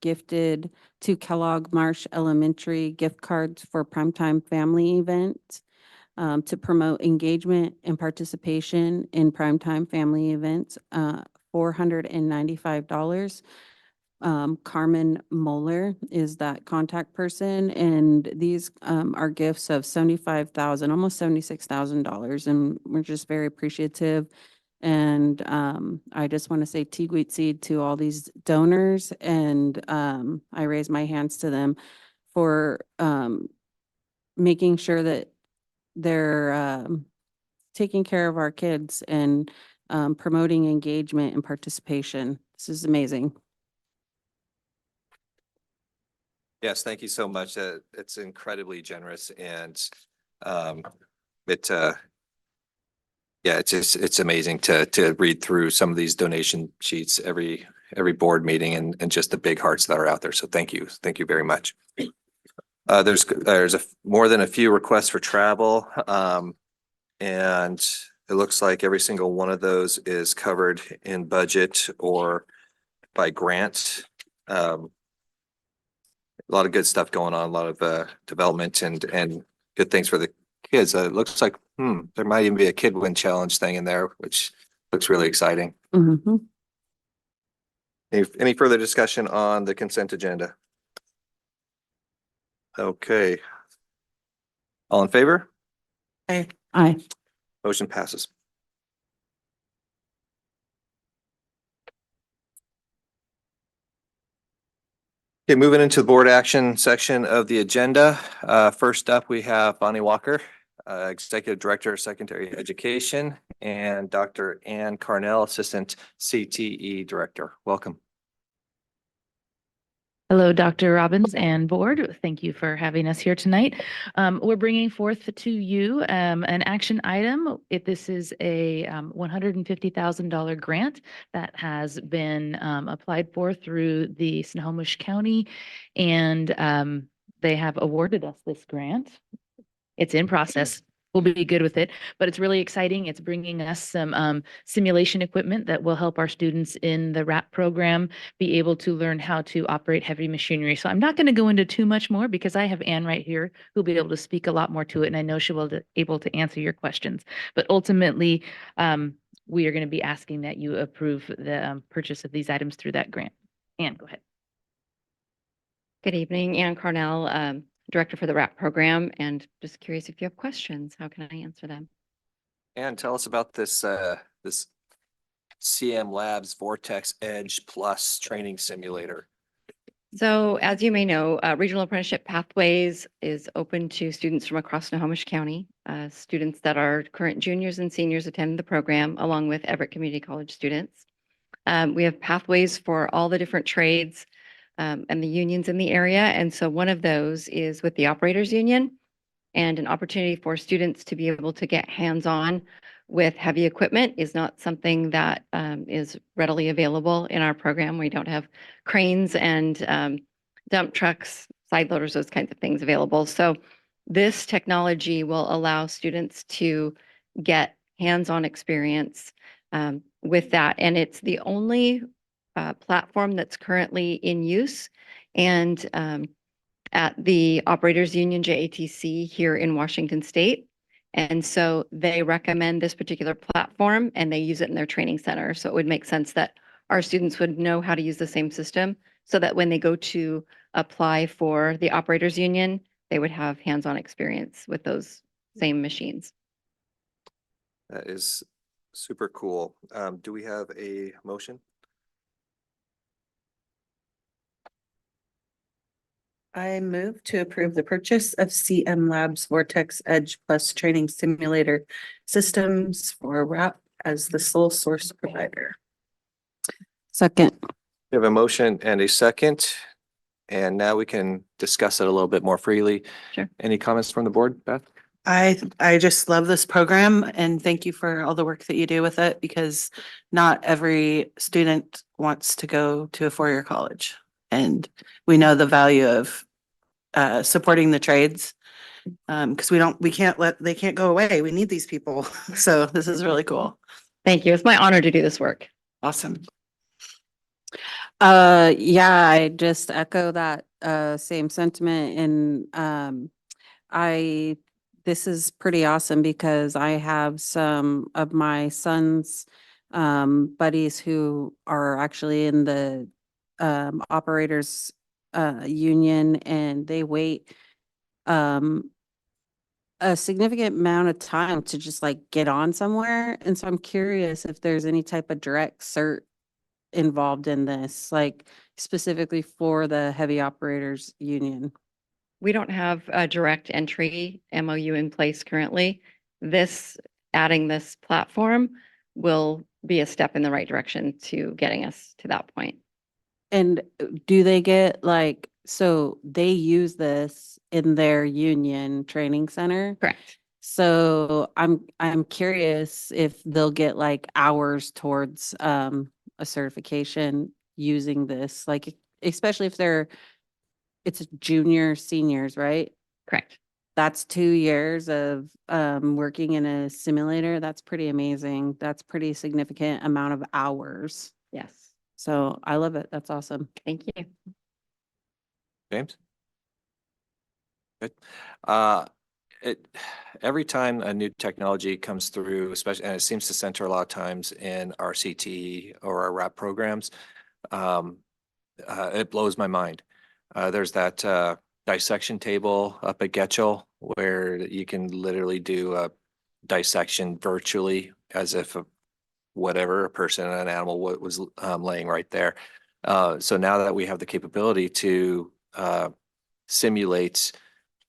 gifted to Kellogg Marsh Elementary gift cards for primetime family events to promote engagement and participation in primetime family events, $495. Carmen Moeller is that contact person, and these are gifts of $75,000, almost $76,000, and we're just very appreciative. And I just want to say Teaguet Seed to all these donors, and I raise my hands to them for making sure that they're taking care of our kids and promoting engagement and participation. This is amazing. Yes, thank you so much. It's incredibly generous and yeah, it's amazing to read through some of these donation sheets every board meeting and just the big hearts that are out there. So thank you. Thank you very much. There's more than a few requests for travel. And it looks like every single one of those is covered in budget or by grant. A lot of good stuff going on, a lot of development and good things for the kids. It looks like there might even be a kid win challenge thing in there, which looks really exciting. Mm-hmm. Any further discussion on the consent agenda? Okay. All in favor? Aye. Aye. Motion passes. Okay, moving into the board action section of the agenda. First up, we have Bonnie Walker, Executive Director of Secondary Education, and Dr. Ann Carnell, Assistant CTE Director. Welcome. Hello, Dr. Robbins and board. Thank you for having us here tonight. We're bringing forth to you an action item. This is a $150,000 grant that has been applied for through the Snohomish County, and they have awarded us this grant. It's in process. We'll be good with it, but it's really exciting. It's bringing us some simulation equipment that will help our students in the RAP program be able to learn how to operate heavy machinery. So I'm not going to go into too much more because I have Ann right here who'll be able to speak a lot more to it, and I know she will be able to answer your questions. But ultimately, we are going to be asking that you approve the purchase of these items through that grant. Ann, go ahead. Good evening, Ann Carnell, Director for the RAP program, and just curious if you have questions, how can I answer them? And tell us about this this CM Labs Vortex Edge Plus training simulator. So as you may know, Regional Apprenticeship Pathways is open to students from across Snohomish County. Students that are current juniors and seniors attend the program along with Everett Community College students. We have pathways for all the different trades and the unions in the area. And so one of those is with the Operators Union, and an opportunity for students to be able to get hands-on with heavy equipment is not something that is readily available in our program. We don't have cranes and dump trucks, side loaders, those kinds of things available. So this technology will allow students to get hands-on experience with that. And it's the only platform that's currently in use. And at the Operators Union, JATC, here in Washington State. And so they recommend this particular platform and they use it in their training center. So it would make sense that our students would know how to use the same system so that when they go to apply for the Operators Union, they would have hands-on experience with those same machines. That is super cool. Do we have a motion? I move to approve the purchase of CM Labs Vortex Edge Plus Training Simulator Systems for RAP as the sole source provider. Second. We have a motion and a second, and now we can discuss it a little bit more freely. Sure. Any comments from the board, Beth? I just love this program and thank you for all the work that you do with it, because not every student wants to go to a four-year college. And we know the value of supporting the trades because they can't go away. We need these people. So this is really cool. Thank you. It's my honor to do this work. Awesome. Yeah, I just echo that, same sentiment and, this is pretty awesome because I have some of my son's, buddies who are actually in the, operators, union and they wait, um, a significant amount of time to just like get on somewhere. And so I'm curious if there's any type of direct cert involved in this, like specifically for the heavy operators union. We don't have a direct entry MOU in place currently. Adding this platform will be a step in the right direction to getting us to that point. And do they get like, so they use this in their union training center? Correct. So I'm curious if they'll get like hours towards a certification using this, like especially if it's junior seniors, right? Correct. That's 2 years of working in a simulator. That's pretty amazing. That's pretty significant amount of hours. Yes. So I love it. That's awesome. Thank you. James? Good. It, every time a new technology comes through, especially, and it seems to center a lot of times in our CTE or our RAP programs, it blows my mind. There's that dissection table up at Getchell where you can literally do a dissection virtually as if a person and an animal was laying right there. So now that we have the capability to simulate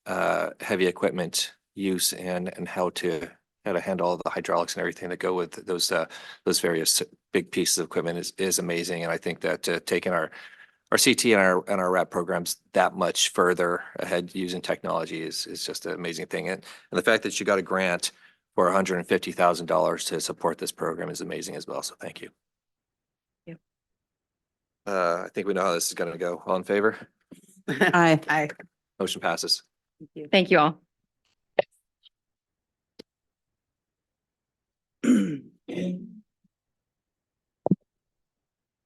heavy equipment use and how to handle all the hydraulics and everything that go with those various big pieces of equipment is amazing. And I think that taking our CT and our RAP programs that much further ahead using technology is just an amazing thing. And the fact that you got a grant for $150,000 to support this program is amazing as well. So thank you. Yep. I think we know how this is going to go. All in favor? Aye. Motion passes. Thank you all.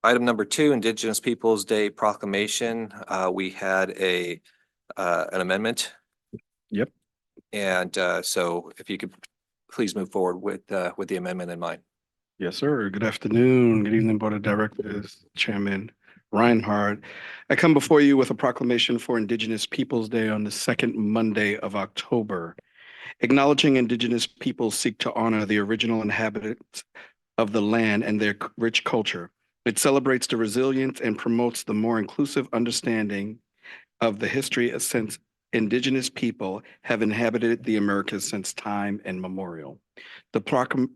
Item number 2, Indigenous Peoples' Day proclamation. We had an amendment. Yep. And so if you could please move forward with the amendment in mind. Yes, sir. Good afternoon. Good evening, Board of Directors, Chairman Reinhardt. I come before you with a proclamation for Indigenous Peoples' Day on the second Monday of October. Acknowledging Indigenous peoples seek to honor the original inhabitants of the land and their rich culture. It celebrates the resilience and promotes the more inclusive understanding of the history since Indigenous people have inhabited the Americas since time immemorial. The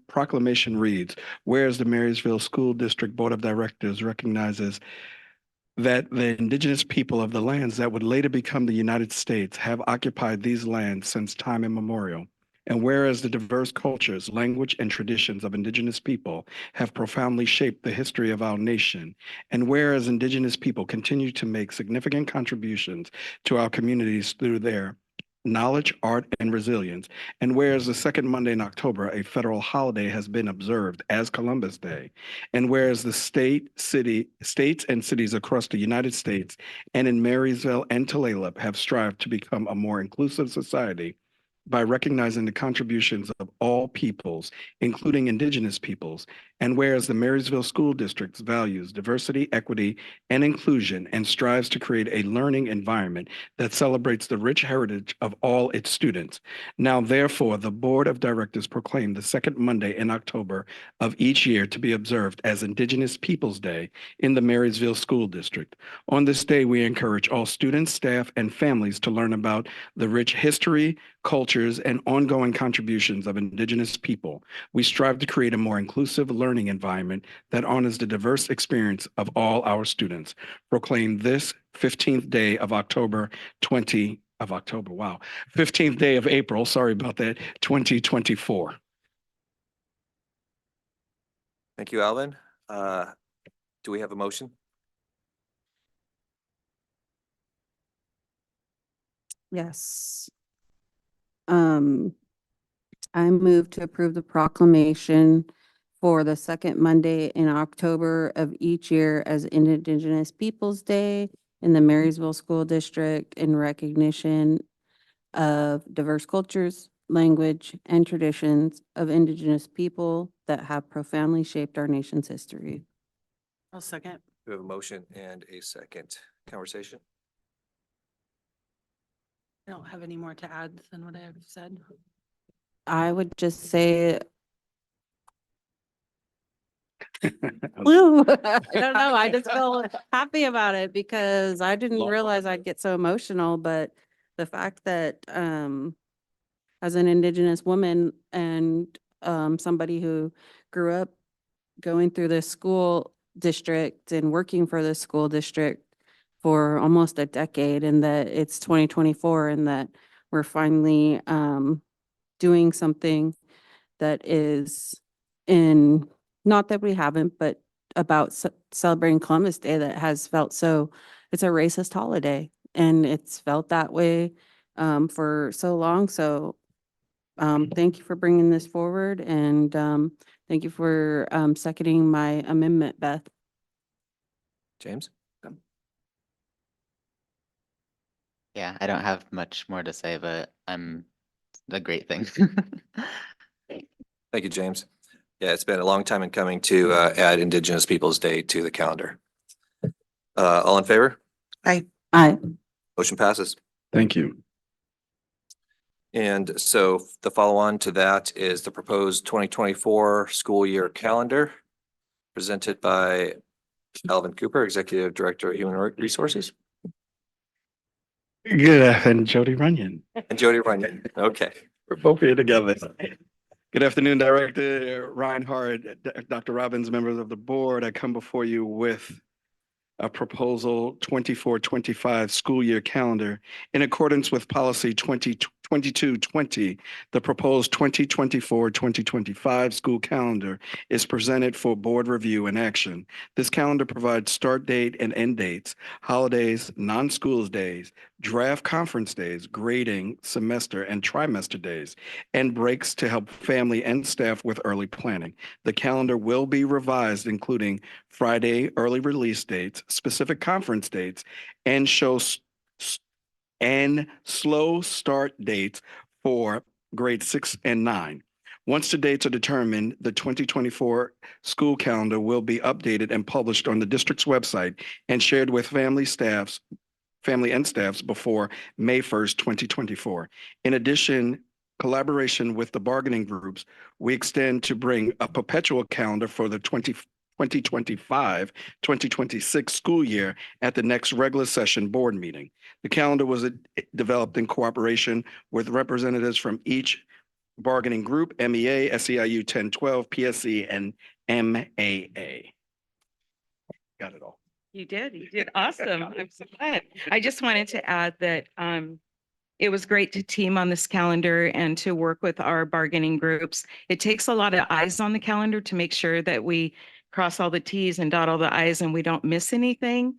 proclamation reads, whereas the Marysville School District Board of Directors recognizes that the indigenous people of the lands that would later become the United States have occupied these lands since time immemorial. And whereas the diverse cultures, language, and traditions of indigenous people have profoundly shaped the history of our nation, and whereas indigenous people continue to make significant contributions to our communities through their knowledge, art, and resilience, and whereas the second Monday in October, a federal holiday has been observed as Columbus Day, and whereas the states and cities across the United States and in Marysville and Tulalip have strived to become a more inclusive society by recognizing the contributions of all peoples, including indigenous peoples, and whereas the Marysville School District values diversity, equity, and inclusion and strives to create a learning environment that celebrates the rich heritage of all its students. Now, therefore, the Board of Directors proclaim the second Monday in October of each year to be observed as Indigenous Peoples' Day in the Marysville School District. On this day, we encourage all students, staff, and families to learn about the rich history, cultures, and ongoing contributions of Indigenous people. We strive to create a more inclusive learning environment that honors the diverse experience of all our students. Proclaim this 15th day of October, 15th day of April, sorry about that, 2024. Thank you, Alvin. Do we have a motion? Yes. I move to approve the proclamation for the second Monday in October of each year as Indigenous Peoples' Day in the Marysville School District in recognition of diverse cultures, language, and traditions of Indigenous people that have profoundly shaped our nation's history. I'll second. We have a motion and a second. Conversation? I don't have any more to add than what I have said. I would just say, woo, I don't know, I just feel happy about it because I didn't realize I'd get so emotional, but the fact that, as an Indigenous woman and, somebody who grew up going through this school district and working for this school district for almost a decade, and that it's 2024 and that we're finally, doing something that is in, not that we haven't, but about celebrating Columbus Day that has felt so, it's a racist holiday and it's felt that way for so long. So thank you for bringing this forward and thank you for seconding my amendment, Beth. James? Yeah, I don't have much more to say, but it's a great thing. Thank you, James. Yeah, it's been a long time in coming to add Indigenous Peoples' Day to the calendar. All in favor? Aye. Aye. Motion passes. Thank you. And so the follow-on to that is the proposed 2024 school year calendar presented by Alvin Cooper, Executive Director of Human Resources, Good, and Jody Runyon. and Jody Runyon. Okay. We're both here together. Good afternoon, Director Reinhardt, Dr. Robbins, members of the board. I come before you with a proposal 24-25 school year calendar in accordance with policy 2220. The proposed 2024-2025 school calendar is presented for board review and action. This calendar provides start date and end dates, holidays, non-schools days, draft conference days, grading, semester and trimester days, and breaks to help family and staff with early planning. The calendar will be revised, including Friday early release dates, specific conference dates, and slow start dates for grades 6 and 9. Once the dates are determined, the 2024 school calendar will be updated and published on the district's website and shared with family and staffs before May 1st, 2024. In addition, collaboration with the bargaining groups, we extend to bring a perpetual calendar for the 2025-2026 school year at the next regular session board meeting. The calendar was developed in cooperation with representatives from each bargaining group, MEA, SEIU 1012, PSC, and MAA. Got it all. You did awesome. I'm so glad. I just wanted to add that it was great to team on this calendar and to work with our bargaining groups. It takes a lot of eyes on the calendar to make sure that we cross all the T's and dot all the I's and we don't miss anything.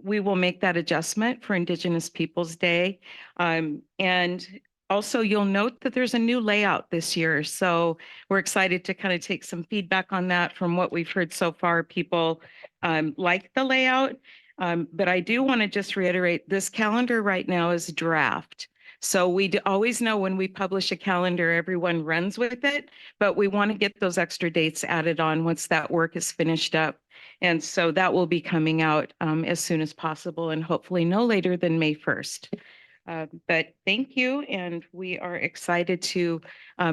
We will make that adjustment for Indigenous Peoples' Day. And also, you'll note that there's a new layout this year. So we're excited to kind of take some feedback on that. From what we've heard so far, people like the layout. But I do want to just reiterate, this calendar right now is draft. So we always know when we publish a calendar, everyone runs with it, but we want to get those extra dates added on once that work is finished up. And so that will be coming out as soon as possible and hopefully no later than May 1st. But thank you, and we are excited to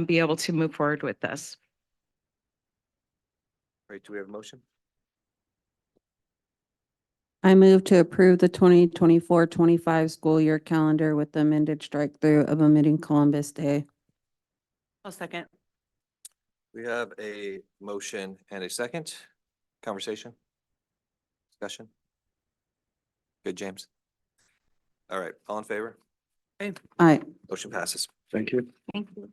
be able to move forward with this. All right, do we have a motion? I move to approve the 2024-25 school year calendar with the amended strike through of omitting Columbus Day. I'll second. We have a motion and a second. Conversation? Discussion? Good, James? All right, all in favor? Aye. Motion passes. Thank you. Thank you.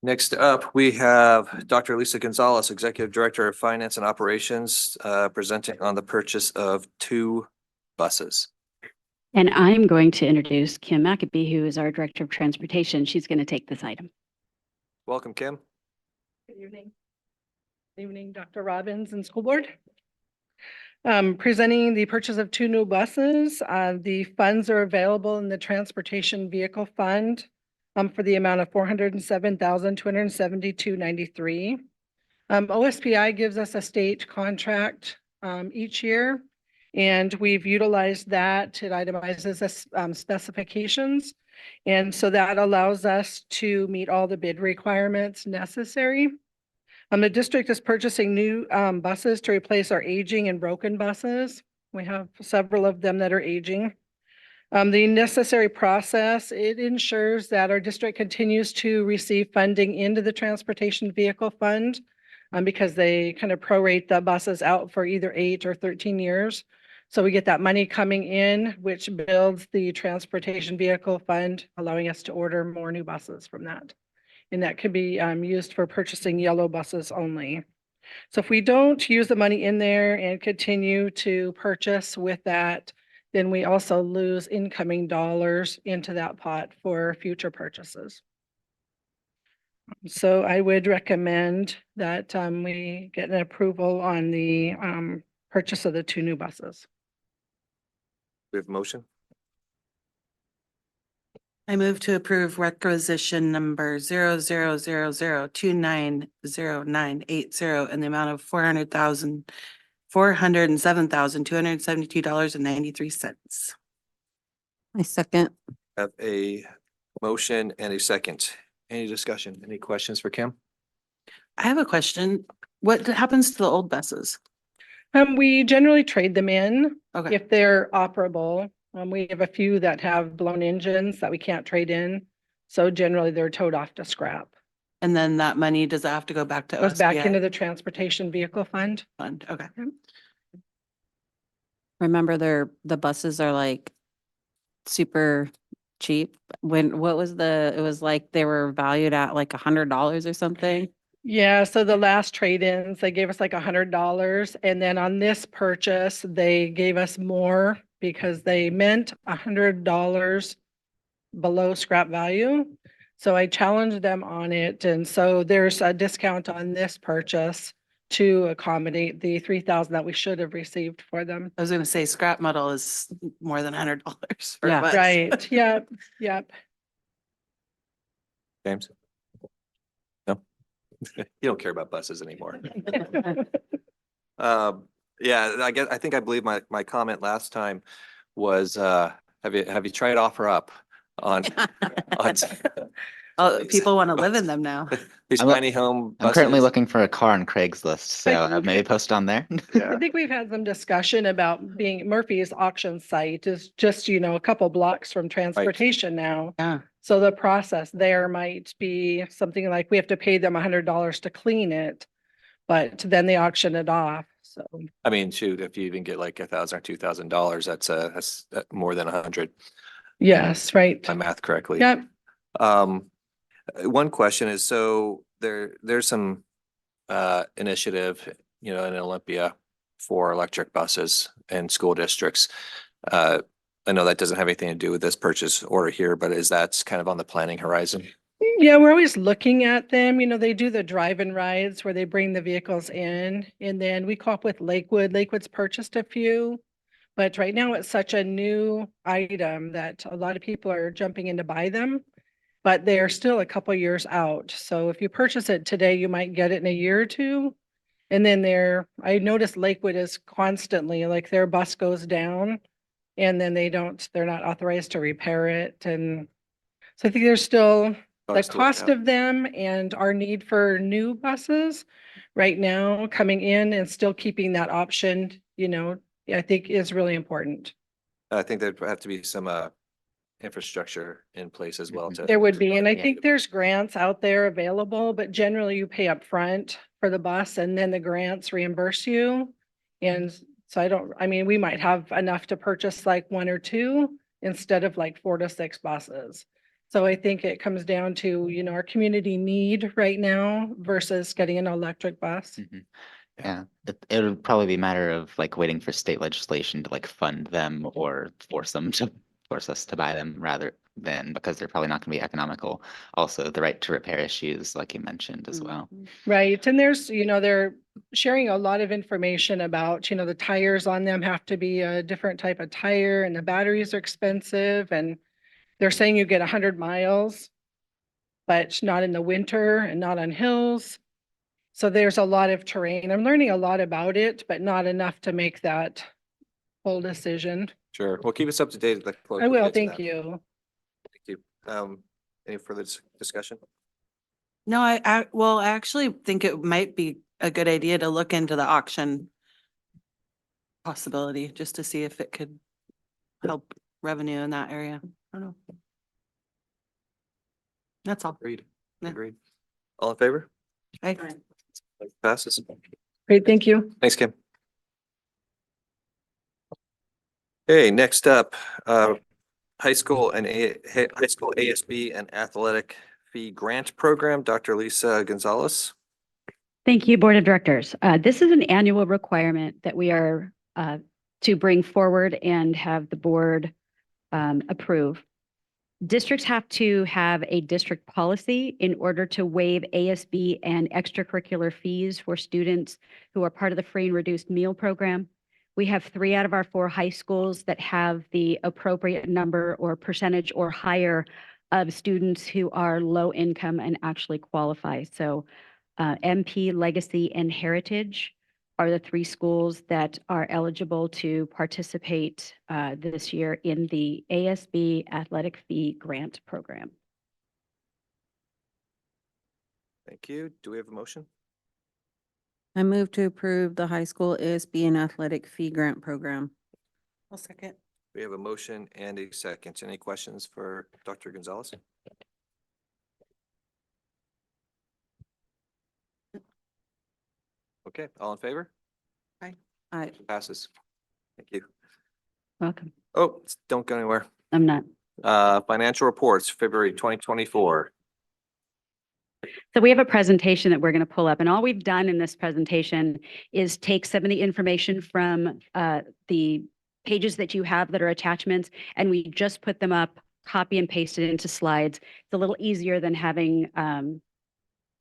Next up, we have Dr. Lisa Gonzalez, Executive Director of Finance and Operations, presenting on the purchase of 2 buses. And I'm going to introduce Kim McAbee, who is our Director of Transportation. She's going to take this item. Welcome, Kim. Good evening. Good evening, Dr. Robbins and School Board. Presenting the purchase of 2 new buses. The funds are available in the Transportation Vehicle Fund for the amount of $407,272.93. OSPI gives us a state contract each year, and we've utilized that. It itemizes the specifications. And so that allows us to meet all the bid requirements necessary. The district is purchasing new buses to replace our aging and broken buses. We have several of them that are aging. The necessary process, it ensures that our district continues to receive funding into the Transportation Vehicle Fund because they kind of prorate the buses out for either 8 or 13 years. So we get that money coming in, which builds the Transportation Vehicle Fund, allowing us to order more new buses from that. And that could be used for purchasing yellow buses only. So if we don't use the money in there and continue to purchase with that, then we also lose incoming dollars into that pot for future purchases. So I would recommend that we get an approval on the purchase of the 2 new buses. We have a motion. I move to approve requisition number 0000290980 in the amount of $407,272.93. I second. Have a motion and a second. Any discussion? Any questions for Kim? I have a question. What happens to the old buses? We generally trade them in Okay. if they're operable. We have a few that have blown engines that we can't trade in. So generally they're towed off to scrap. And then that money, does that have to go back to Goes back OSBI? into the Transportation Vehicle Fund. Okay. Remember the buses are like super cheap. What was it was like they were valued at like $100 or something. Yeah, so the last trade-ins, they gave us like $100. And then on this purchase, they gave us more because they meant $100 below scrap value. So I challenged them on it. And so there's a discount on this purchase to accommodate the $3,000 that we should have received for them. I was gonna say scrap metal is more than $100 for a Yeah. bus. Right, yep, yep. James? No? You don't care about buses anymore. Yeah, I think I believe my comment last time was, have you tried OfferUp on Oh, people want to live in them now. these I'm- tiny home I'm currently buses? looking for a car on Craigslist, so maybe post on there. I think we've had some discussion about Murphy's auction site is just, a couple blocks from transportation now. Yeah. So the process there might be something like we have to pay them $100 to clean it, but then they auction it off. So I mean, shoot, if you even get like $1,000 or $2,000, that's more than 100. yes, right. My math correctly. Yep. One question is, so there's some initiative, in Olympia for electric buses and school districts. I know that doesn't have anything to do with this purchase order here, but is that kind of on the planning horizon? Yeah, we're always looking at them. They do the drive-in rides where they bring the vehicles in, and then we co-op with Lakewood. Lakewood's purchased a few, but right now it's such a new item that a lot of people are jumping in to buy them, but they're still a couple years out. So if you purchase it today, you might get it in a year or two. And then I noticed Lakewood is constantly, like their bus goes down and then they're not authorized to repair it. And so I think there's still the cost of them and our need for new buses right now coming in and still keeping that option, I think is really important. I think there'd have to be some infrastructure in place as well. There would be, and I think there's grants out there available, but generally you pay up front for the bus and then the grants reimburse you. And so we might have enough to purchase like 1 or 2 instead of like 4 to 6 buses. So I think it comes down to, our community need right now versus getting an electric bus. Yeah, it would probably be a matter of like waiting for state legislation to like fund them or force them to force us to buy them rather than, because they're probably not going to be economical. Also, the right to repair issues, like you mentioned as well. Right. And there's, they're sharing a lot of information about, the tires on them have to be a different type of tire and the batteries are expensive. And they're saying you get 100 miles, but not in the winter and not on hills. So there's a lot of terrain. I'm learning a lot about it, but not enough to make that full decision. Sure. Well, keep us up to date. I will. Thank you. Thank you. Any further discussion? No, I actually think it might be a good idea to look into the auction possibility, just to see if it could help revenue in that area. I don't know. That's all. Agreed. Yeah. Agreed. All in favor? Aye. Passes. Great. Thank you. Thanks, Kim. Okay, next up, high school ASB and athletic fee grant program, Dr. Lisa Gonzalez. Thank you, Board of Directors. This is an annual requirement that we are to bring forward and have the board approve. Districts have to have a district policy in order to waive ASB and extracurricular fees for students who are part of the free and reduced meal program. We have 3 out of our 4 high schools that have the appropriate number or percentage or higher of students who are low income and actually qualify. So MP, Legacy, and Heritage are the 3 schools that are eligible to participate this year in the ASB Athletic Fee Grant Program. Thank you. Do we have a motion? I move to approve the high school ASB and athletic fee grant program. I'll second. We have a motion and a second. Any questions for Dr. Gonzalez? Okay, all in favor? Aye. Passes. Thank you. Welcome. Oh, don't go anywhere. I'm not. Financial reports, February 2024. So we have a presentation that we're going to pull up, and all we've done in this presentation is take some of the information from the pages that you have that are attachments, and we just put them up, copy and paste it into slides. It's a little easier than having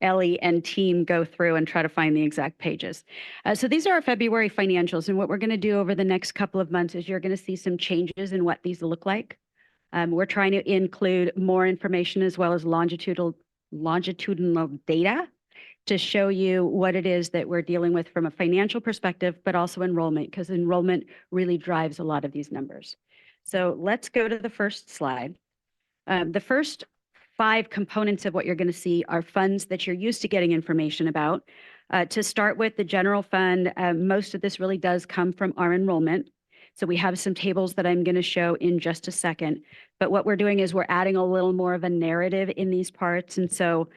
Ellie and team go through and try to find the exact pages. So these are our February financials, and what we're going to do over the next couple of months is you're going to see some changes in what these look like. We're trying to include more information as well as longitudinal data to show you what it is that we're dealing with from a financial perspective, but also enrollment, because enrollment really drives a lot of these numbers. So let's go to the first slide. The first 5 components of what you're going to see are funds that you're used to getting information about. To start with, the general fund, most of this really does come from our enrollment. So we have some tables that I'm going to show in just a second. But what we're doing is we're adding a little more of a narrative in these parts. And so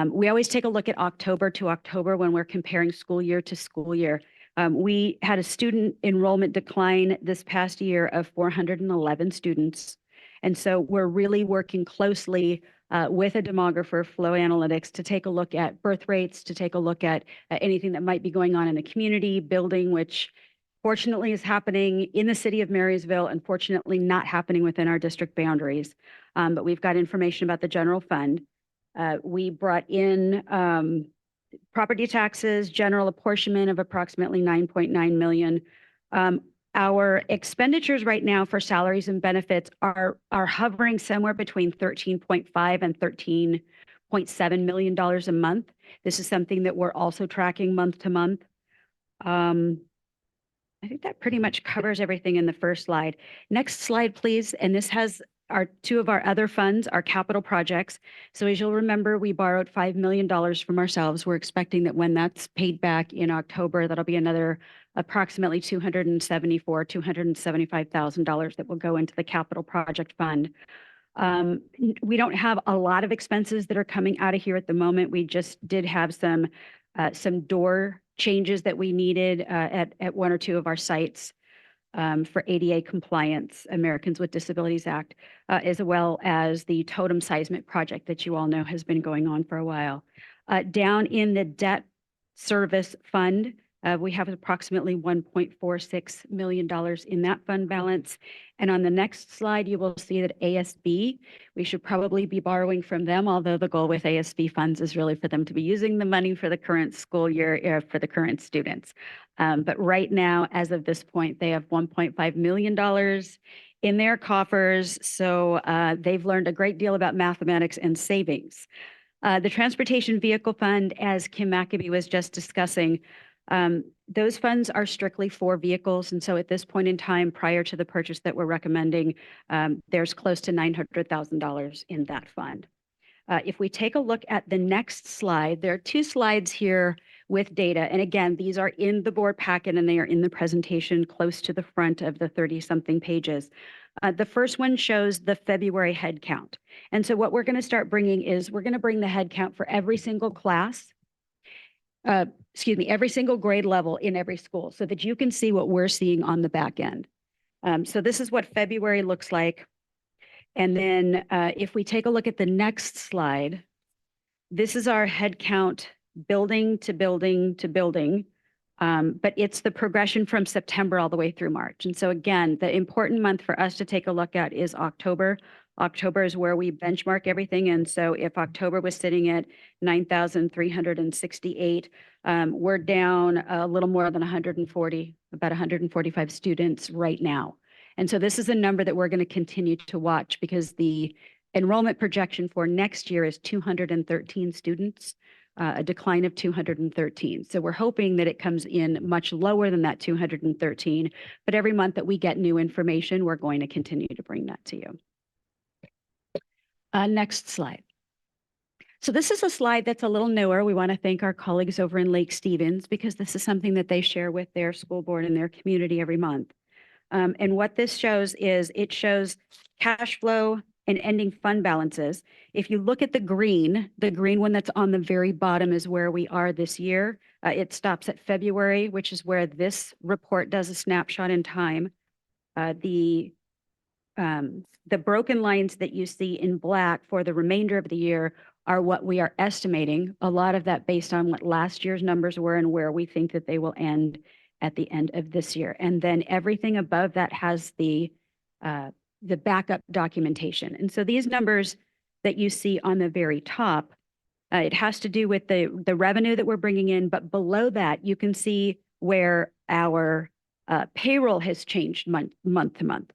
we always take a look at October to October when we're comparing school year to school year. We had a student enrollment decline this past year of 411 students. And so we're really working closely with a demographer, Flow Analytics, to take a look at birth rates, to take a look at anything that might be going on in the community building, which fortunately is happening in the city of Marysville, unfortunately not happening within our district boundaries. But we've got information about the general fund. We brought in property taxes, general apportionment of approximately 9.9 million. Our expenditures right now for salaries and benefits are hovering somewhere between 13.5 and $13.7 million a month. This is something that we're also tracking month to month. I think that pretty much covers everything in the first slide. Next slide, please. And this has our 2 of our other funds, our capital projects. So as you'll remember, we borrowed $5 million from ourselves. We're expecting that when that's paid back in October, that'll be another approximately $275,000 that will go into the capital project fund. We don't have a lot of expenses that are coming out of here at the moment. We just did have some door changes that we needed at 1 or 2 of our sites for ADA compliance, Americans with Disabilities Act, as well as the totem seismic project that you all know has been going on for a while. Down in the debt service fund, We have approximately $1.46 million in that fund balance. And on the next slide, you will see that ASB, we should probably be borrowing from them, although the goal with ASB funds is really for them to be using the money for the current school year, for the current students. But right now, as of this point, they have $1.5 million in their coffers. So they've learned a great deal about mathematics and savings. The Transportation Vehicle Fund, as Kim McAbee was just discussing, those funds are strictly for vehicles. And so at this point in time, prior to the purchase that we're recommending, there's close to $900,000 in that fund. If we take a look at the next slide, there are two slides here with data. And again, these are in the board packet and they are in the presentation close to the front of the 30-something pages. The first one shows the February head count. And so what we're going to start bringing is we're going to bring the head count for every single class, every single grade level in every school so that you can see what we're seeing on the back end. So this is what February looks like. And then if we take a look at the next slide, this is our head count building to building to building, but it's the progression from September all the way through March. And so again, the important month for us to take a look at is October. October is where we benchmark everything. And so if October was sitting at 9,368, we're down a little more than 140, about 145 students right now. And so this is a number that we're going to continue to watch because the enrollment projection for next year is 213 students, a decline of 213. So we're hoping that it comes in much lower than that 213, but every month that we get new information, we're going to continue to bring that to you. Next slide. So this is a slide that's a little newer. We want to thank our colleagues over in Lake Stevens because this is something that they share with their school board and their community every month. And what this shows is it shows cash flow and ending fund balances. If you look at the green one that's on the very bottom is where we are this year. It stops at February, which is where this report does a snapshot in time. The broken lines that you see in black for the remainder of the year are what we are estimating, a lot of that based on what last year's numbers were and where we think that they will end at the end of this year. And then everything above that has the backup documentation. And so these numbers that you see on the very top, it has to do with the revenue that we're bringing in, but below that, you can see where our payroll has changed month to month.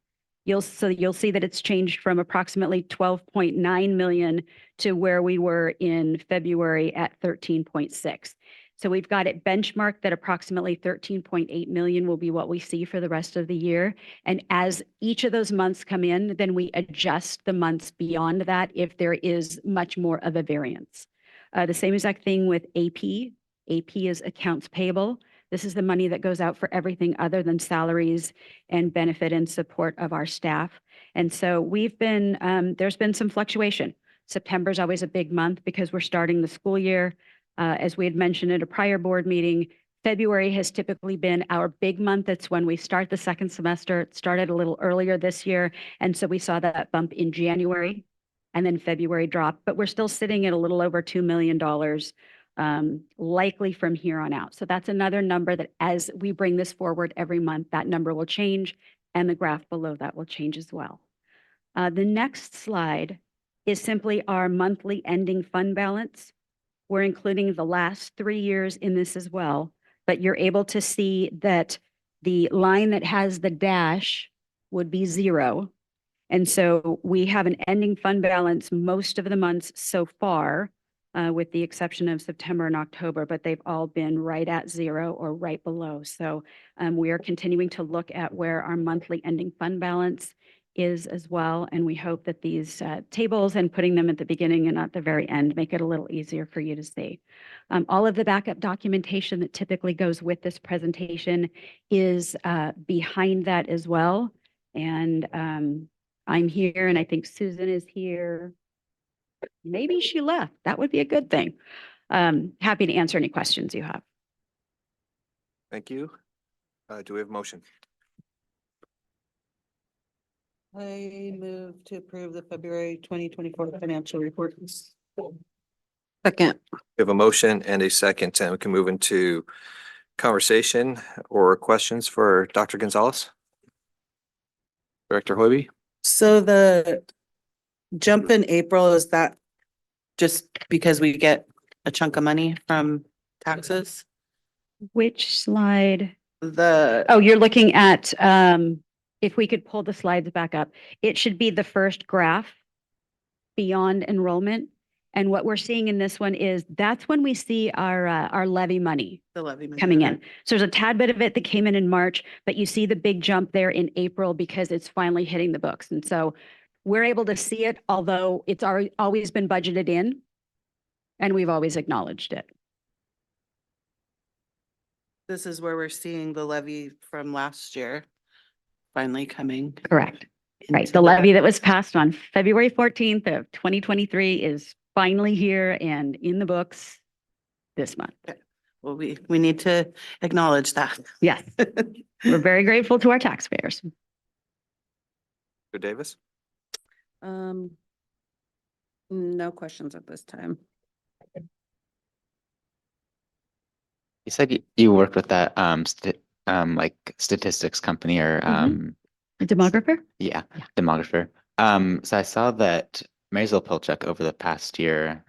You'll see that it's changed from approximately 12.9 million to where we were in February at 13.6. So we've got it benchmarked that approximately 13.8 million will be what we see for the rest of the year. And as each of those months come in, then we adjust the months beyond that if there is much more of a variance. The same exact thing with AP. AP is accounts payable. This is the money that goes out for everything other than salaries and benefit and support of our staff. And so there's been some fluctuation. September is always a big month because we're starting the school year. As we had mentioned at a prior board meeting, February has typically been our big month. It's when we start the second semester. It started a little earlier this year. And so we saw that bump in January and then February dropped, but we're still sitting at a little over $2 million. Likely from here on out. So that's another number that as we bring this forward every month, that number will change and the graph below that will change as well. The next slide is simply our monthly ending fund balance. We're including the last 3 years in this as well, but you're able to see that the line that has the dash would be 0. And so we have an ending fund balance most of the months so far, with the exception of September and October, but they've all been right at 0 or right below. So we are continuing to look at where our monthly ending fund balance is as well. And we hope that these tables and putting them at the beginning and at the very end make it a little easier for you to see. All of the backup documentation that typically goes with this presentation is behind that as well. And I'm here and I think Susan is here. Maybe she left. That would be a good thing. Happy to answer any questions you have. Thank you. Do we have a motion? I move to approve the February 2024 financial report. Second. We have a motion and a second, and we can move into conversation or questions for Dr. Gonzalez? Director Hoiby? So the jump in April, is that just because we get a chunk of money from taxes? Which slide? The, Oh, you're looking at, if we could pull the slides back up, it should be the first graph beyond enrollment. And what we're seeing in this one is that's when we see our levy money the levy. money, coming okay. in. So there's a tad bit of it that came in March, but you see the big jump there in April because it's finally hitting the books. And so we're able to see it, although it's always been budgeted in and we've always acknowledged it. This is where we're seeing the levy from last year finally coming. Correct. Right. into The levy that was passed on February 14th of 2023 is finally here and in the books this month. Well, we need to acknowledge that. Yes. We're very grateful to our taxpayers. Dr. Davis? No questions at this time. You said you worked with that like statistics company or A demographer? yeah, demographer. So I saw that Marysville Pilchuck over the past year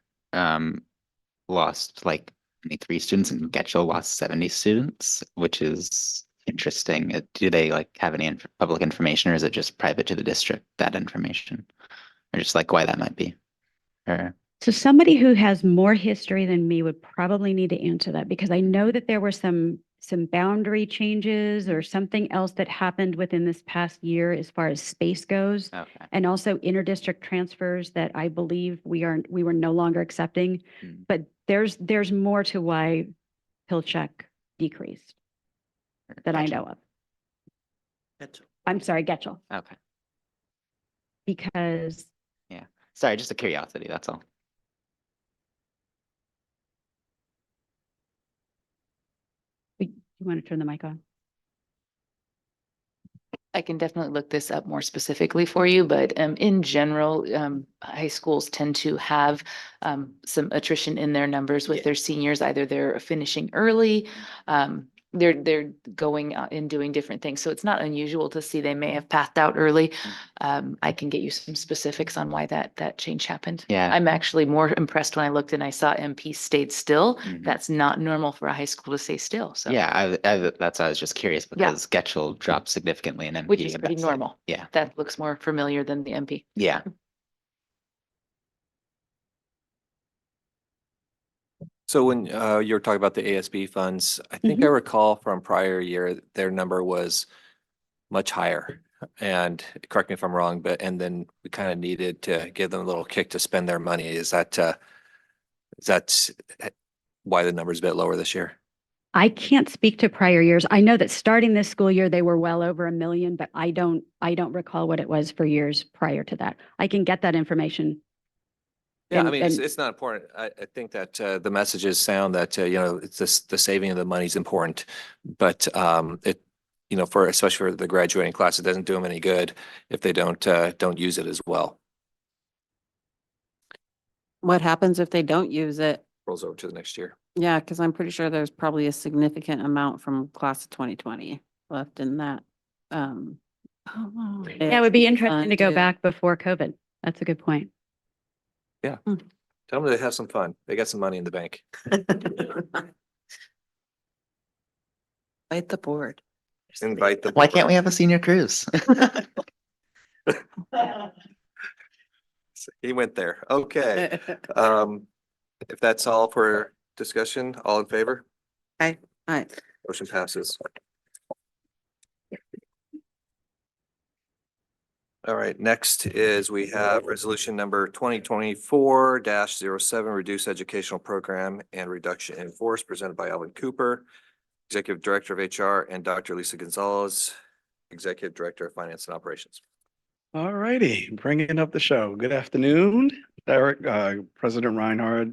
lost like 23 students and Getchell lost 70 students, which is interesting. Do they like have any public information, or is it just private to the district, that information? Or just like why that might be? Or So somebody who has more history than me would probably need to answer that, because I know that there were some boundary changes or something else that happened within this past year as far as space goes. okay. And also interdistrict transfers that I believe we were no longer accepting. But there's more to why Pilchuck decreased that I know of. I'm sorry, Getchell, Okay. because Yeah. Sorry, just a curiosity, that's all. you want to turn the mic on? I can definitely look this up more specifically for you, but in general, high schools tend to have some attrition in their numbers with their seniors. Either they're finishing early, they're going out and doing different things. So it's not unusual to see they may have pathed out early. I can get you some specifics on why that change happened. Yeah. I'm actually more impressed when I looked and I saw MP stayed still. That's not normal for a high school to stay still. So Yeah, that's why I was just curious because Getchell dropped significantly in MP. which is and pretty that's- normal. Yeah. That looks more familiar than the MP. Yeah. So when you were talking about the ASB funds, I think I recall from prior year, their number was much higher. And correct me if I'm wrong, and then we kind of needed to give them a little kick to spend their money. Is that why the number's a bit lower this year? I can't speak to prior years. I know that starting this school year, they were well over 1 million, but I don't recall what it was for years prior to that. I can get that information. Yeah, I And- mean, and- it's not important. I think that the messages sound that, it's the saving of the money is important. But especially for the graduating class, it doesn't do them any good if they don't use it as well. What happens if they don't use it? Rolls over to the next year. Yeah, because I'm pretty sure there's probably a significant amount from class of 2020 left in that. Yeah, it would be interesting to go fund, back before COVID. That's a good point. Yeah. Tell them to have some fun. They got some money in the bank. Invite the board. Invite them. Why can't we have a senior cruise? He went there. Okay. If that's all for discussion, all in favor? Aye. Aye. Motion passes. All right, next is we have resolution number 2024-07, reduce educational program and reduction in force, presented by Alvin Cooper, Executive Director of HR, and Dr. Lisa Gonzalez, Executive Director of Finance and Operations. All righty, bringing up the show. Good afternoon, Derek, President Reinhardt,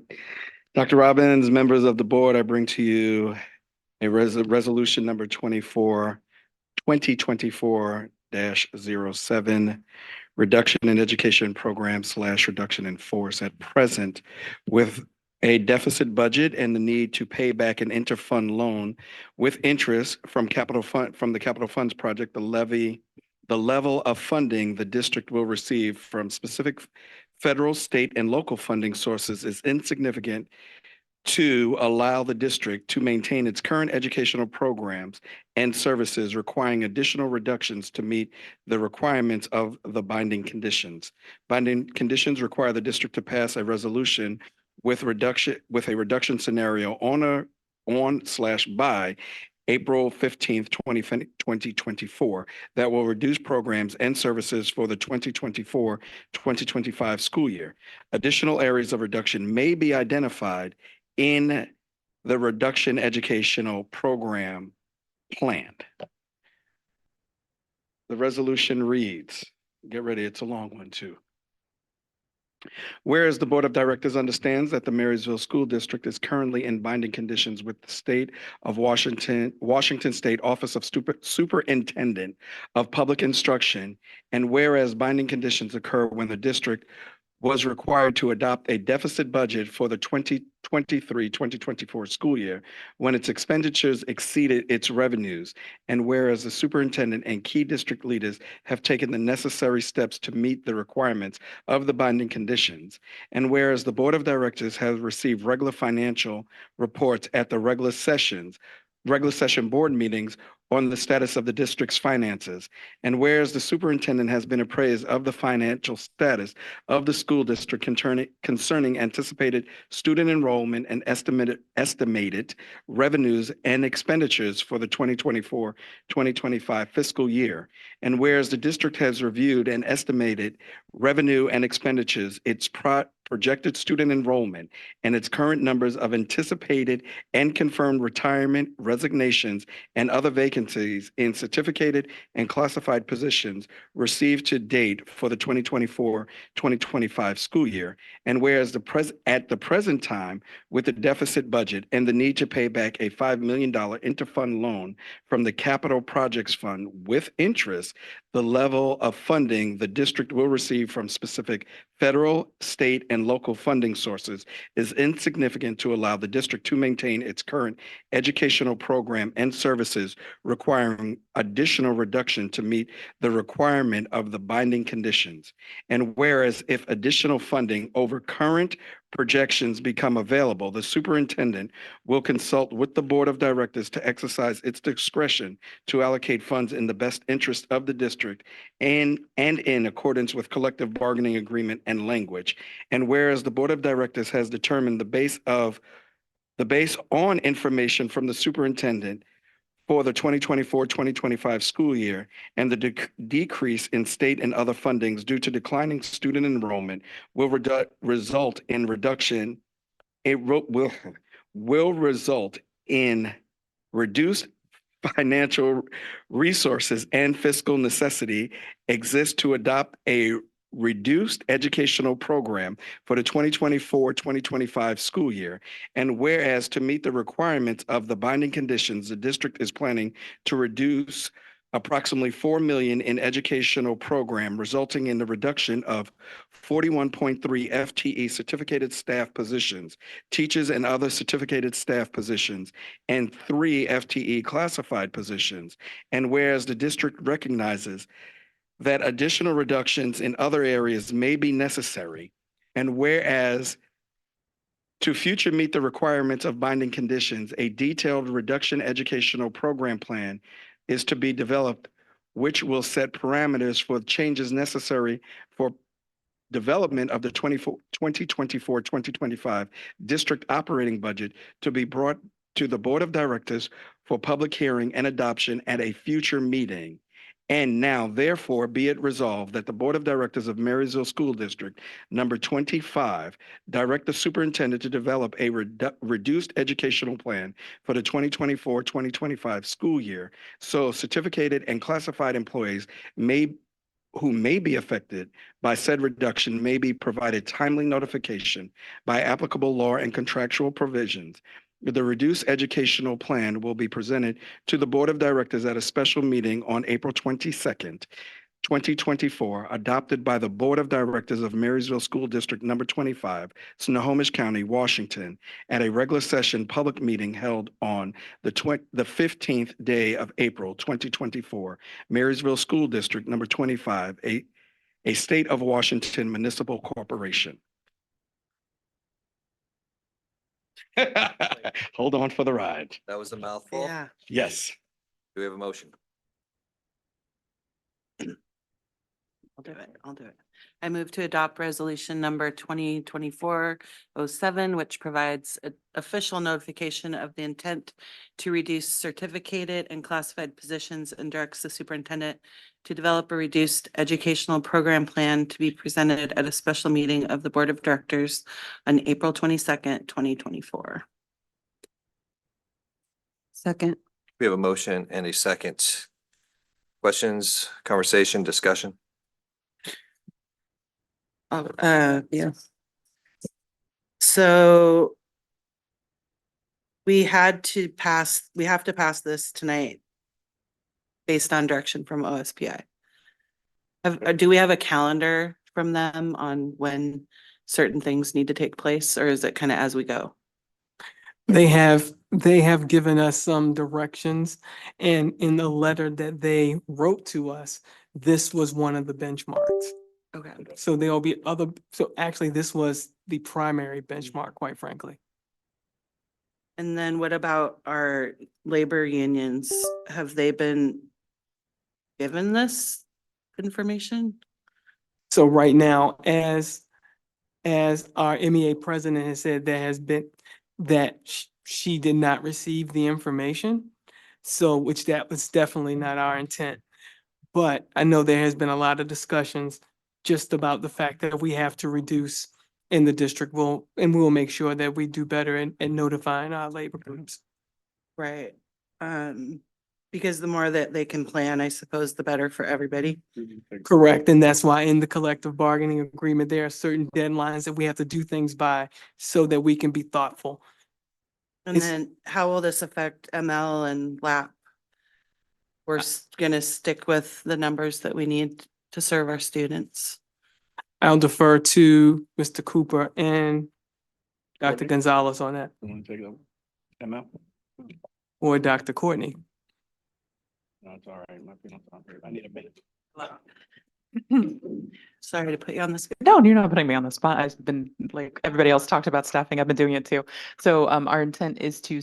Dr. Robbins, members of the board. I bring to you a resolution number 2024-07, reduction in education program / reduction in force. At present, with a deficit budget and the need to pay back an interfund loan with interest from the capital funds project, the level of funding the district will receive from specific federal, state, and local funding sources is insignificant to allow the district to maintain its current educational programs and services, requiring additional reductions to meet the requirements of the binding conditions. Binding conditions require the district to pass a resolution with a reduction scenario by April 15th, 2024, that will reduce programs and services for the 2024-2025 school year. Additional areas of reduction may be identified in the reduction educational program planned. The resolution reads, get ready, it's a long one too. Whereas the Board of Directors understands that the Marysville School District is currently in binding conditions with the State of Washington State Office of Superintendent of Public Instruction, and whereas binding conditions occur when the district was required to adopt a deficit budget for the 2023-2024 school year when its expenditures exceeded its revenues, and whereas the superintendent and key district leaders have taken the necessary steps to meet the requirements of the binding conditions, and whereas the Board of Directors has received regular financial reports at the regular session board meetings on the status of the district's finances, and whereas the superintendent has been appraised of the financial status of the school district concerning anticipated student enrollment and estimated revenues and expenditures for the 2024-2025 fiscal year, and whereas the district has reviewed and estimated revenue and expenditures, its projected student enrollment, and its current numbers of anticipated and confirmed retirement, resignations, and other vacancies in certificated and classified positions received to date for the 2024-2025 school year. And whereas at the present time, with the deficit budget and the need to pay back a $5 million interfund loan from the Capital Projects Fund with interest, the level of funding the district will receive from specific federal, state, and local funding sources is insignificant to allow the district to maintain its current educational program and services, requiring additional reduction to meet the requirement of the binding conditions. And whereas if additional funding over current projections become available, the superintendent will consult with the Board of Directors to exercise its discretion to allocate funds in the best interest of the district and in accordance with collective bargaining agreement and language. And whereas the Board of Directors has determined the base on information from the superintendent for the 2024-2025 school year and the decrease in state and other fundings due to declining student enrollment will result in reduction. It will result in reduced financial resources and fiscal necessity exists to adopt a reduced educational program for the 2024-2025 school year. And whereas to meet the requirements of the binding conditions, the district is planning to reduce approximately $4 million in educational program, resulting in the reduction of 41.3 FTE certificated staff positions, teachers and other certificated staff positions, and 3 FTE classified positions. And whereas the district recognizes that additional reductions in other areas may be necessary, and whereas to future meet the requirements of binding conditions, a detailed reduction educational program plan is to be developed, which will set parameters for changes necessary for development of the 2024-2025 district operating budget to be brought to the Board of Directors for public hearing and adoption at a future meeting. And now, therefore, be it resolved that the Board of Directors of Marysville School District number 25 direct the superintendent to develop a reduced educational plan for the 2024-2025 school year, so certificated and classified employees who may be affected by said reduction may be provided timely notification by applicable law and contractual provisions. The reduced educational plan will be presented to the Board of Directors at a special meeting on April 22nd, 2024, adopted by the Board of Directors of Marysville School District Number 25, Snohomish County, Washington, at a regular session public meeting held on the 15th day of April, 2024, Marysville School District Number 25, a state of Washington municipal corporation. Hold on for the ride. That was a mouthful. Yeah. Yes. Do we have a motion? I'll do it. I'll do it. I move to adopt resolution number 2024-07, which provides official notification of the intent to reduce certificated and classified positions and directs the superintendent to develop a reduced educational program plan to be presented at a special meeting of the Board of Directors on April 22nd, 2024. Second. We have a motion and a second. Questions, conversation, discussion? Yes. So we have to pass this tonight based on direction from OSPI. Do we have a calendar from them on when certain things need to take place, or is it kind of as we go? They have given us some directions, and in the letter that they wrote to us, this was one of the benchmarks. Okay. So there'll be so actually this was the primary benchmark, quite frankly. And then what about our labor unions? Have they been given this information? So right now, as our MEA president has said, there has been that she did not receive the information. So which that was definitely not our intent. But I know there has been a lot of discussions just about the fact that we have to reduce in the district. We'll make sure that we do better in notifying our labor groups. Right. Because the more that they can plan, I suppose, the better for everybody. Correct. And that's why in the collective bargaining agreement, there are certain deadlines that we have to do things by so that we can be thoughtful. And then how will this affect ML and LAP? We're gonna stick with the numbers that we need to serve our students. I'll defer to Mr. Cooper and Dr. Gonzalez on that, You want to take it over? ML? or Dr. Courtney. No, it's all right. My feelings aren't hurt. I need a minute. Sorry to put you on the spot. No, you're not putting me on the spot. I've been, like everybody else talked about staffing, I've been doing it too. So our intent is to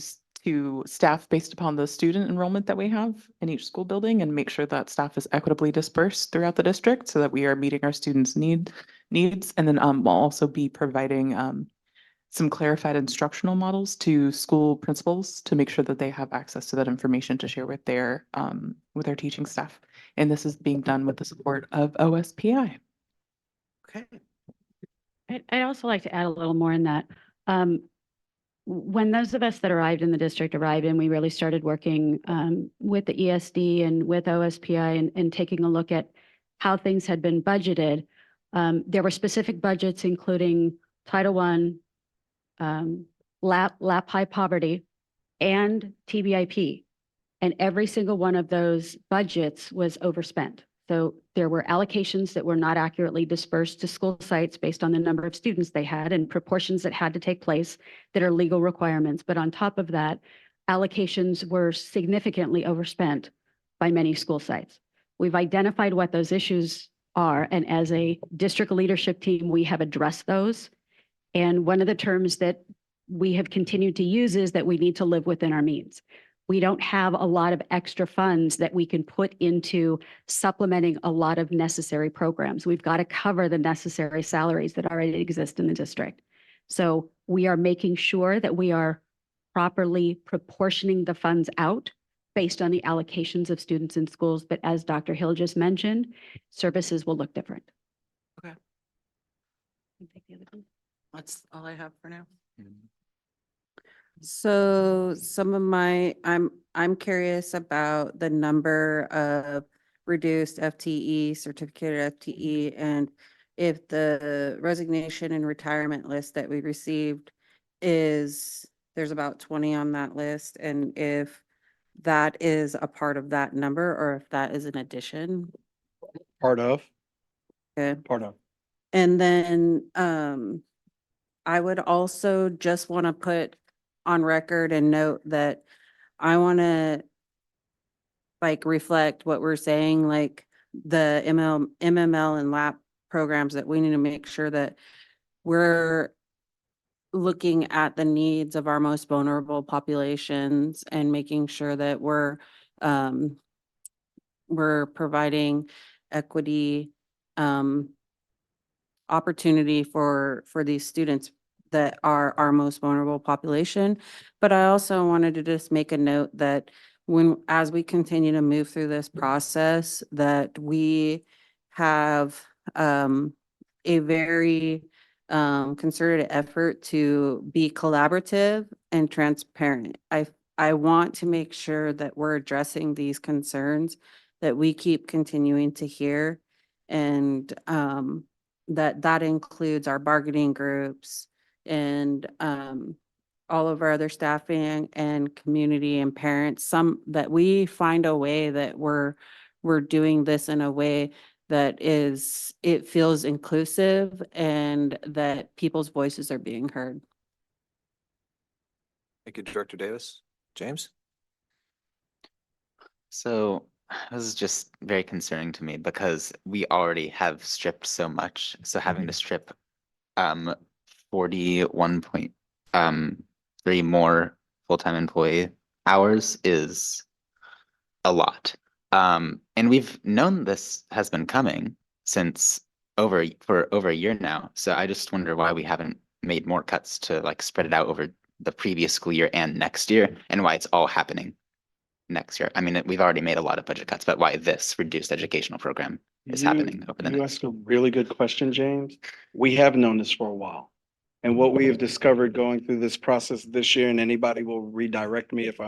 staff based upon the student enrollment that we have in each school building and make sure that staff is equitably dispersed throughout the district so that we are meeting our students' needs. And then we'll also be providing some clarified instructional models to school principals to make sure that they have access to that information to share with their teaching staff. And this is being done with the support of OSPI. Okay. I'd also like to add a little more in that. When those of us that arrived in the district arrived and we really started working with the ESD and with OSPI and taking a look at how things had been budgeted, there were specific budgets including Title I, LAP high poverty, and TBIP. And every single one of those budgets was overspent. So there were allocations that were not accurately dispersed to school sites based on the number of students they had and proportions that had to take place that are legal requirements. But on top of that, allocations were significantly overspent by many school sites. We've identified what those issues are, and as a district leadership team, we have addressed those. And one of the terms that we have continued to use is that we need to live within our means. We don't have a lot of extra funds that we can put into supplementing a lot of necessary programs. We've got to cover the necessary salaries that already exist in the district. So we are making sure that we are properly proportioning the funds out based on the allocations of students in schools. But as Dr. Hill just mentioned, services will look different. Okay. That's all I have for now. So some of I'm curious about the number of reduced FTE, certificated FTE, and if the resignation and retirement list that we received there's about 20 on that list, and if that is a part of that number or if that is an addition. Part of, Okay. part of. And then, I would also just want to put on record and note that I want to like reflect what we're saying, like the MML and LAP programs, that we need to make sure that we're looking at the needs of our most vulnerable populations and making sure that we're providing equity, opportunity for these students that are our most vulnerable population. But I also wanted to just make a note that as we continue to move through this process, that we have a very concerted effort to be collaborative and transparent. I want to make sure that we're addressing these concerns that we keep continuing to hear, and that includes our bargaining groups and all of our other staffing and community and parents. Some that we find a way that we're doing this in a way that it feels inclusive and that people's voices are being heard. Thank you, Director Davis. James? So this is just very concerning to me because we already have stripped so much. So having to strip 41.3 more full-time employee hours is a lot. And we've known this has been coming since for over a year now. So I just wonder why we haven't made more cuts to like spread it out over the previous school year and next year, and why it's all happening next year. I mean, we've already made a lot of budget cuts, but why this reduced educational program is happening over the You next. asked a really good question, James. We have known this for a while. And what we have discovered going through this process this year, and anybody will redirect me if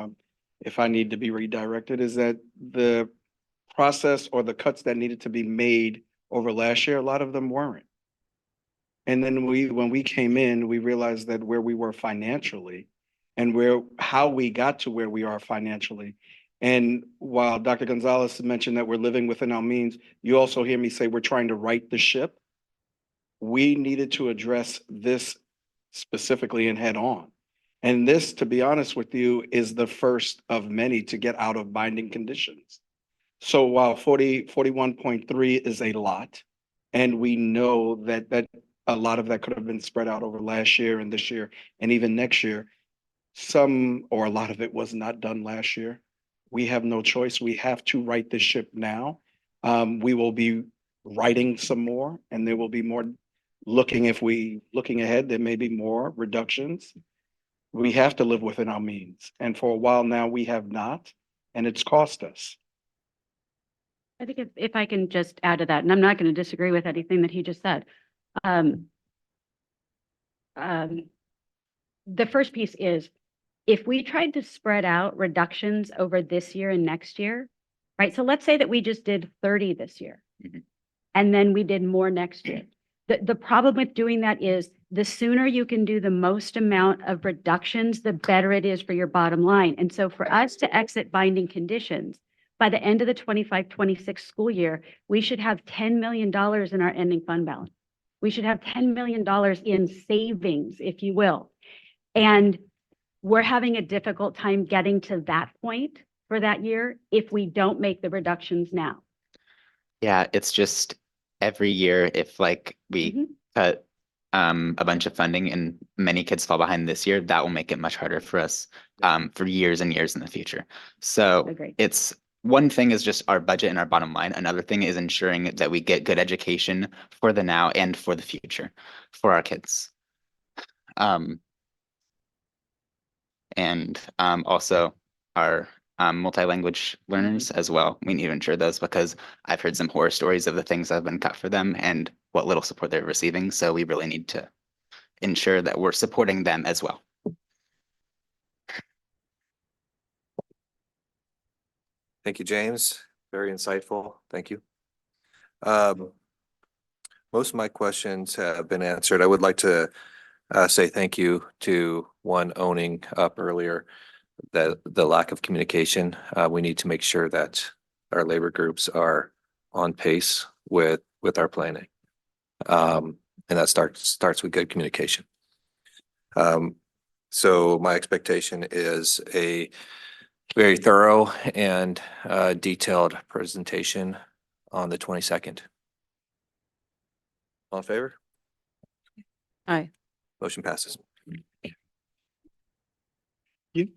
I need to be redirected, is that the process or the cuts that needed to be made over last year, a lot of them weren't. And then when we came in, we realized that where we were financially and how we got to where we are financially. And while Dr. Gonzalez mentioned that we're living within our means, you also hear me say we're trying to right the ship. We needed to address this specifically and head on. And this, to be honest with you, is the first of many to get out of binding conditions. So while 41.3 is a lot, and we know that a lot of that could have been spread out over last year and this year and even next year, some or a lot of it was not done last year. We have no choice. We have to right this ship now. We will be writing some more, and there will be more looking ahead, there may be more reductions. We have to live within our means. And for a while now, we have not, and it's cost us. I think if I can just add to that, and I'm not going to disagree with anything that he just said. The first piece is, if we tried to spread out reductions over this year and next year, right? So let's say that we just did 30 this year, and then we did more next year. The problem with doing that is the sooner you can do the most amount of reductions, the better it is for your bottom line. And so for us to exit binding conditions, by the end of the 25-26 school year, we should have $10 million in our ending fund balance. We should have $10 million in savings, if you will. And we're having a difficult time getting to that point for that year if we don't make the reductions now. Yeah, it's just every year, if like we cut a bunch of funding and many kids fall behind this year, that will make it much harder for us for years and years in the future. So Agreed. it's one thing is just our budget and our bottom line. Another thing is ensuring that we get good education for the now and for the future for our kids. And also our multi-language learners as well. We need to ensure those because I've heard some horror stories of the things that have been cut for them and what little support they're receiving. So we really need to ensure that we're supporting them as well. Thank you, James. Very insightful. Thank you. Most of my questions have been answered. I would like to say thank you to one owning up earlier the lack of communication. We need to make sure that our labor groups are on pace with our planning. And that starts with good communication. So my expectation is a very thorough and detailed presentation on the 22nd. All in favor? Aye. Motion passes. You.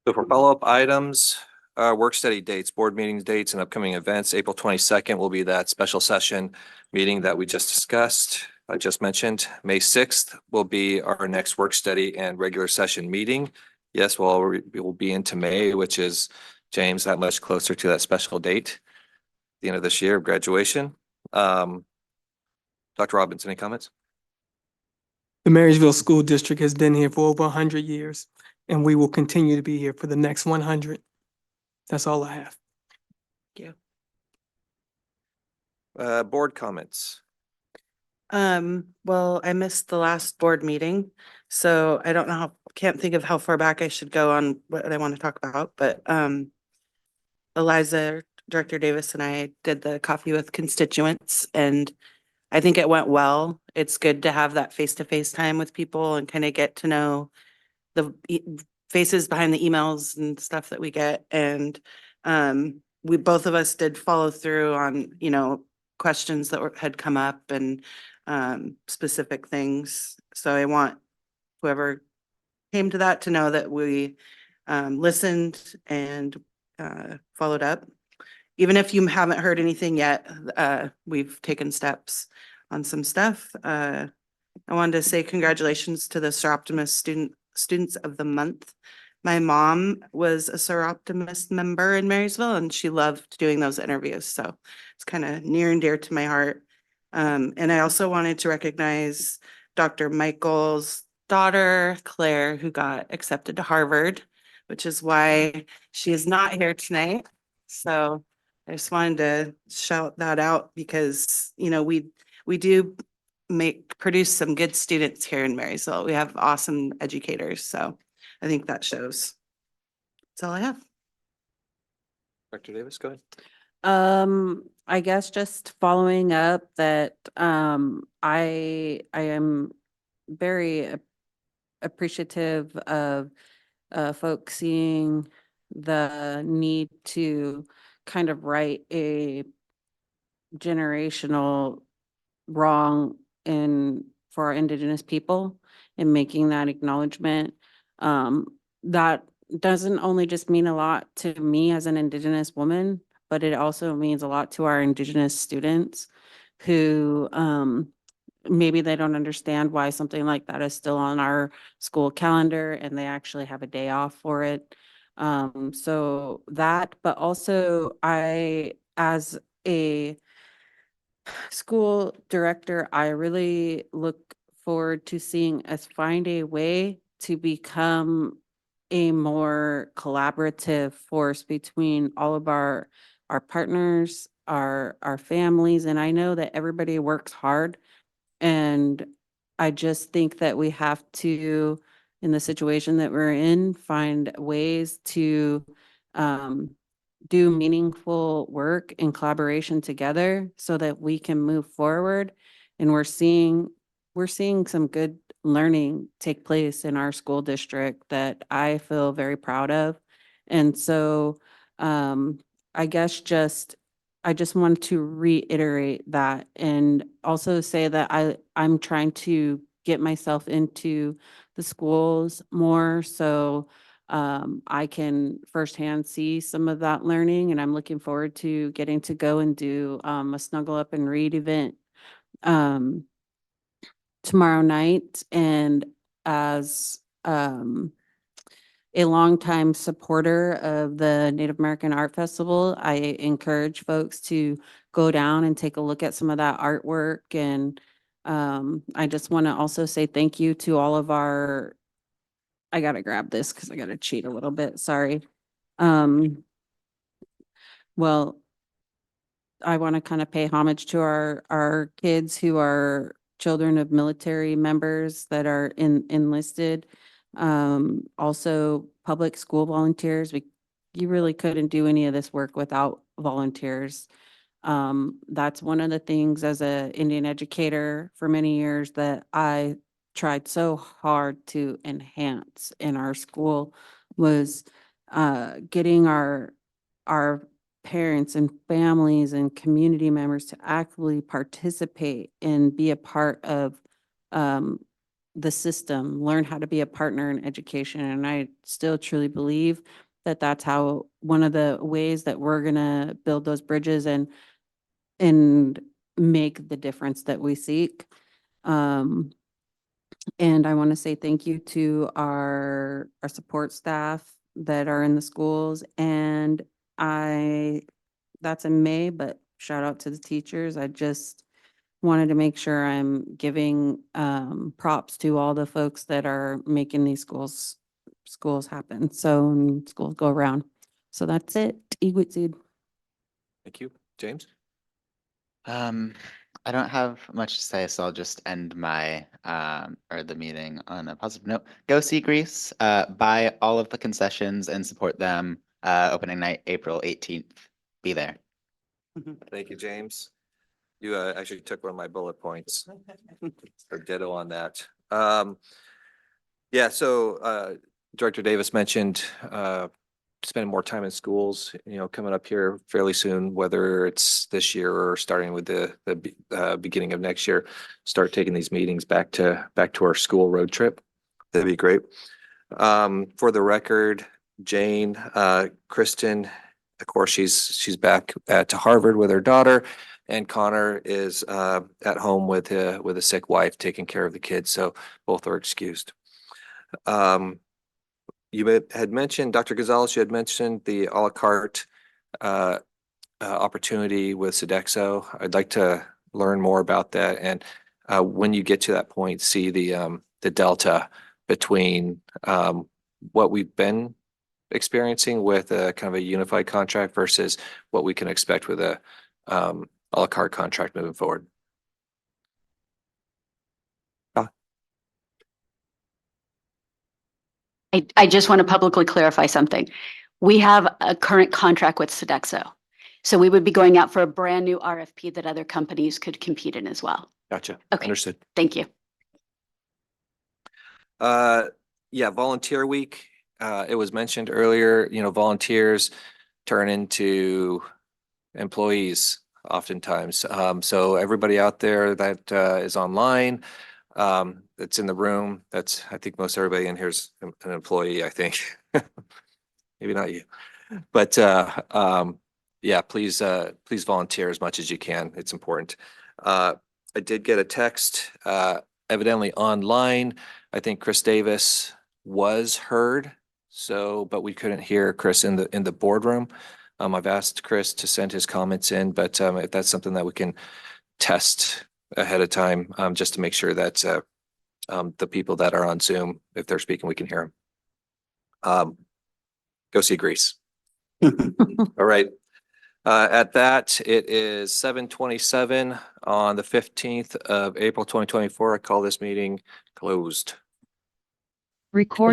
So for follow-up items, work study dates, board meetings dates, and upcoming events, April 22nd will be that special session meeting that we just discussed. I just mentioned. May 6th will be our next work study and regular session meeting. Yes, we'll be into May, which is, James, that much closer to that special date, the end of this year of graduation. Dr. Robbins, any comments? The Marysville School District has been here for over 100 years, and we will continue to be here for the next 100. That's all I have. Thank you. Board comments. Well, I missed the last board meeting, so I don't know can't think of how far back I should go on what I want to talk about, but Eliza, Director Davis and I did the coffee with constituents, and I think it went well. It's good to have that face-to-face time with people and kind of get to know the faces behind the emails and stuff that we get. And we both of us did follow through on, questions that had come up and specific things. So I want whoever came to that to know that we listened and followed up. Even if you haven't heard anything yet, we've taken steps on some stuff. I wanted to say congratulations to the Sir Optimist Students of the Month. My mom was a Sir Optimist member in Marysville, and she loved doing those interviews. So it's kind of near and dear to my heart. And I also wanted to recognize Dr. Michael's daughter, Claire, who got accepted to Harvard, which is why she is not here tonight. So I just wanted to shout that out because, we do produce some good students here in Marysville. We have awesome educators. So I think that shows. That's all I have. Dr. Davis, go ahead. I guess just following up that, I am very appreciative of, folks seeing the need to kind of right a generational wrong for our Indigenous people and making that acknowledgement. That doesn't only just mean a lot to me as an Indigenous woman, but it also means a lot to our Indigenous students who maybe they don't understand why something like that is still on our school calendar and they actually have a day off for it. So that, but also as a school director, I really look forward to seeing us find a way to become a more collaborative force between all of our partners, our families. And I know that everybody works hard. And I just think that we have to, in the situation that we're in, find ways to do meaningful work in collaboration together so that we can move forward. And we're seeing some good learning take place in our school district that I feel very proud of. And so I guess I just want to reiterate that and also say that I'm trying to get myself into the schools more so I can firsthand see some of that learning, and I'm looking forward to getting to go and do a Snuggle Up and Read event tomorrow night. And as a longtime supporter of the Native American Art Festival, I encourage folks to go down and take a look at some of that artwork. And I just want to also say thank you to all of I got to grab this because I got to cheat a little bit. Sorry. Well, I want to kind of pay homage to our kids who are children of military members that are enlisted. Also public school volunteers. You really couldn't do any of this work without volunteers. That's one of the things as a Indian educator for many years that I tried so hard to enhance in our school was getting our parents and families and community members to actively participate and be a part of the system, learn how to be a partner in education. And I still truly believe that that's how one of the ways that we're gonna build those bridges and make the difference that we seek. And I want to say thank you to our support staff that are in the schools. And that's in May, but shout out to the teachers. I just wanted to make sure I'm giving props to all the folks that are making these schools happen. So schools go around. So that's it. Igwitsid. Thank you. James? I don't have much to say, so I'll just end my or the meeting on a positive note. Go see Greece, buy all of the concessions and support them. Opening night, April 18th. Be there. Thank you, James. You actually took one of my bullet points. Or ditto on that. Yeah, so Director Davis mentioned spending more time in schools, coming up here fairly soon, whether it's this year or starting with the beginning of next year, start taking these meetings back to our school road trip. That'd be great. For the record, Jane, Kristen, of course, she's back to Harvard with her daughter, and Connor is at home with a sick wife taking care of the kids, so both are excused. You had mentioned, Dr. Gonzalez, you had mentioned the a la carte opportunity with Sodexo. I'd like to learn more about that, and when you get to that point, see the delta between what we've been experiencing with a kind of a unified contract versus what we can expect with a la carte contract moving forward. I just want to publicly clarify something. We have a current contract with Sodexo. So we would be going out for a brand new RFP that other companies could compete in as well. Gotcha. Okay. Understood. Thank you. Yeah, volunteer week. It was mentioned earlier, volunteers turn into employees oftentimes. So everybody out there that is online, that's in the room, I think most everybody in here is an employee, I think. Maybe not you. But yeah, please volunteer as much as you can. It's important. I did get a text, evidently online. I think Chris Davis was heard, but we couldn't hear Chris in the boardroom. I've asked Chris to send his comments in, but if that's something that we can test ahead of time, just to make sure that the people that are on Zoom, if they're speaking, we can hear them. Go see Greece. All right. At that, it is 7:27 on the 15th of April, 2024. I call this meeting closed. Record.